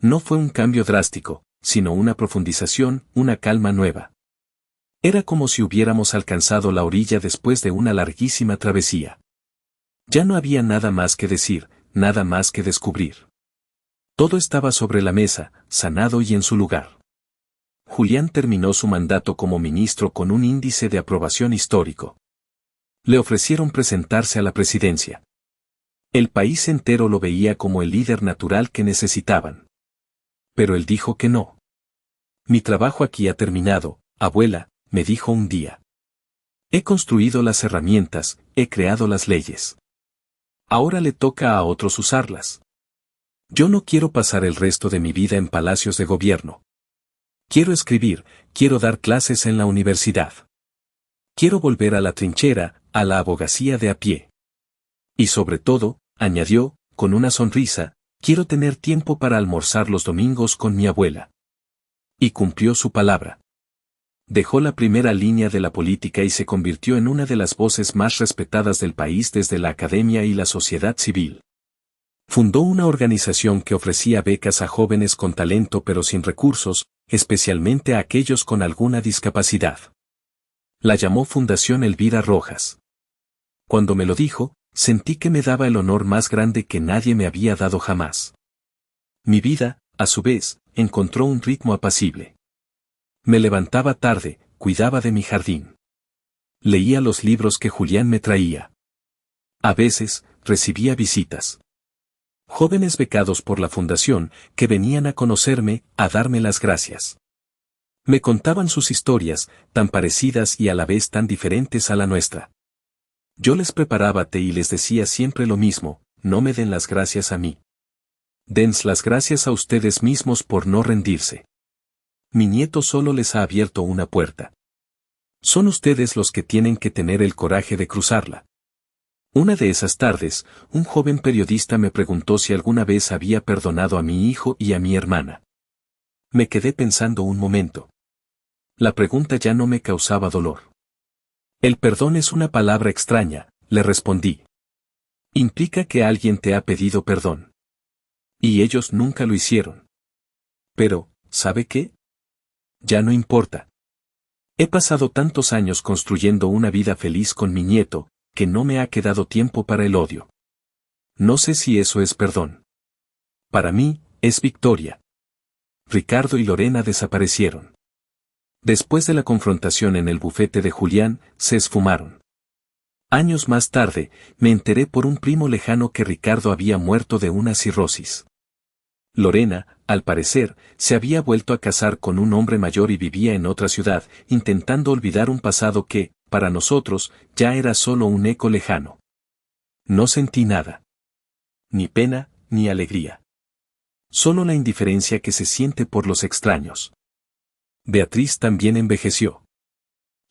No fue un cambio drástico, sino una profundización, una calma nueva. Era como si hubiéramos alcanzado la orilla después de una larguísima travesía. Ya no había nada más que decir, nada más que descubrir. Todo estaba sobre la mesa, sanado y en su lugar. Julián terminó su mandato como ministro con un índice de aprobación histórico. Le ofrecieron presentarse a la presidencia. El país entero lo veía como el líder natural que necesitaban. Pero él dijo que no. Mi trabajo aquí ha terminado, abuela, me dijo un día. He construido las herramientas, he creado las leyes. Ahora le toca a otros usarlas. Yo no quiero pasar el resto de mi vida en palacios de gobierno. Quiero escribir, quiero dar clases en la universidad. Quiero volver a la trinchera, a la abogacía de a pie. Y sobre todo, añadió, con una sonrisa, quiero tener tiempo para almorzar los domingos con mi abuela. Y cumplió su palabra. Dejó la primera línea de la política y se convirtió en una de las voces más respetadas del país desde la academia y la sociedad civil. Fundó una organización que ofrecía becas a jóvenes con talento pero sin recursos, especialmente a aquellos con alguna discapacidad. La llamó Fundación Elvira Rojas. Cuando me lo dijo, sentí que me daba el honor más grande que nadie me había dado jamás. Mi vida, a su vez, encontró un ritmo apacible. Me levantaba tarde, cuidaba de mi jardín. Leía los libros que Julián me traía. A veces, recibía visitas. Jóvenes becados por la fundación, que venían a conocerme, a darme las gracias. Me contaban sus historias, tan parecidas y a la vez tan diferentes a la nuestra. Yo les preparaba té y les decía siempre lo mismo, no me den las gracias a mí. Denles las gracias a ustedes mismos por no rendirse. Mi nieto solo les ha abierto una puerta. Son ustedes los que tienen que tener el coraje de cruzarla. Una de esas tardes, un joven periodista me preguntó si alguna vez había perdonado a mi hijo y a mi hermana. Me quedé pensando un momento. La pregunta ya no me causaba dolor. El perdón es una palabra extraña, le respondí. Implica que alguien te ha pedido perdón. Y ellos nunca lo hicieron. Pero, ¿sabe qué? Ya no importa. He pasado tantos años construyendo una vida feliz con mi nieto, que no me ha quedado tiempo para el odio. No sé si eso es perdón. Para mí, es victoria. Ricardo y Lorena desaparecieron. Después de la confrontación en el bufete de Julián, se esfumaron. Años más tarde, me enteré por un primo lejano que Ricardo había muerto de una cirrosis. Lorena, al parecer, se había vuelto a casar con un hombre mayor y vivía en otra ciudad, intentando olvidar un pasado que, para nosotros, ya era solo un eco lejano. No sentí nada. Ni pena, ni alegría. Solo la indiferencia que se siente por los extraños. Beatriz también envejeció.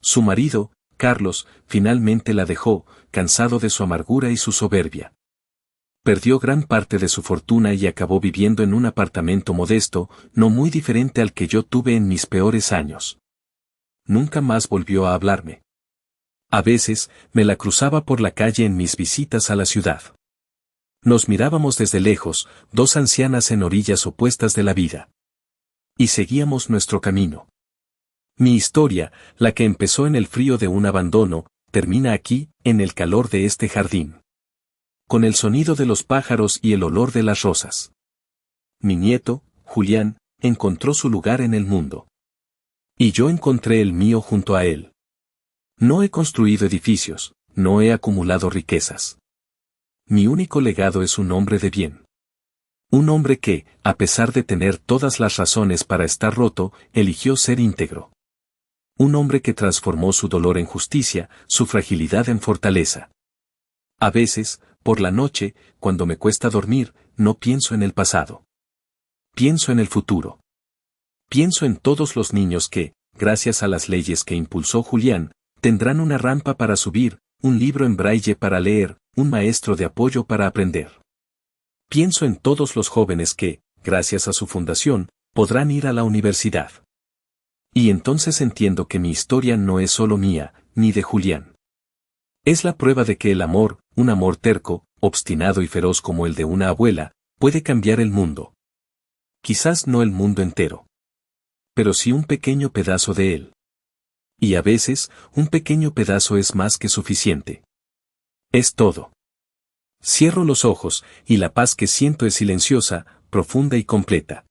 Su marido, Carlos, finalmente la dejó, cansado de su amargura y su soberbia. Perdió gran parte de su fortuna y acabó viviendo en un apartamento modesto, no muy diferente al que yo tuve en mis peores años. Nunca más volvió a hablarme. A veces, me la cruzaba por la calle en mis visitas a la ciudad. Nos mirábamos desde lejos, dos ancianas en orillas opuestas de la vida. Y seguíamos nuestro camino. Mi historia, la que empezó en el frío de un abandono, termina aquí, en el calor de este jardín. Con el sonido de los pájaros y el olor de las rosas. Mi nieto, Julián, encontró su lugar en el mundo. Y yo encontré el mío junto a él. No he construido edificios, no he acumulado riquezas. Mi único legado es un hombre de bien. Un hombre que, a pesar de tener todas las razones para estar roto, eligió ser íntegro. Un hombre que transformó su dolor en justicia, su fragilidad en fortaleza. A veces, por la noche, cuando me cuesta dormir, no pienso en el pasado. Pienso en el futuro. Pienso en todos los niños que, gracias a las leyes que impulsó Julián, tendrán una rampa para subir, un libro en braille para leer, un maestro de apoyo para aprender. Pienso en todos los jóvenes que, gracias a su fundación, podrán ir a la universidad. Y entonces entiendo que mi historia no es solo mía, ni de Julián. Es la prueba de que el amor, un amor terco, obstinado y feroz como el de una abuela, puede cambiar el mundo. Quizás no el mundo entero. Pero sí un pequeño pedazo de él. Y a veces, un pequeño pedazo es más que suficiente. Es todo. Cierro los ojos, y la paz que siento es silenciosa, profunda y completa.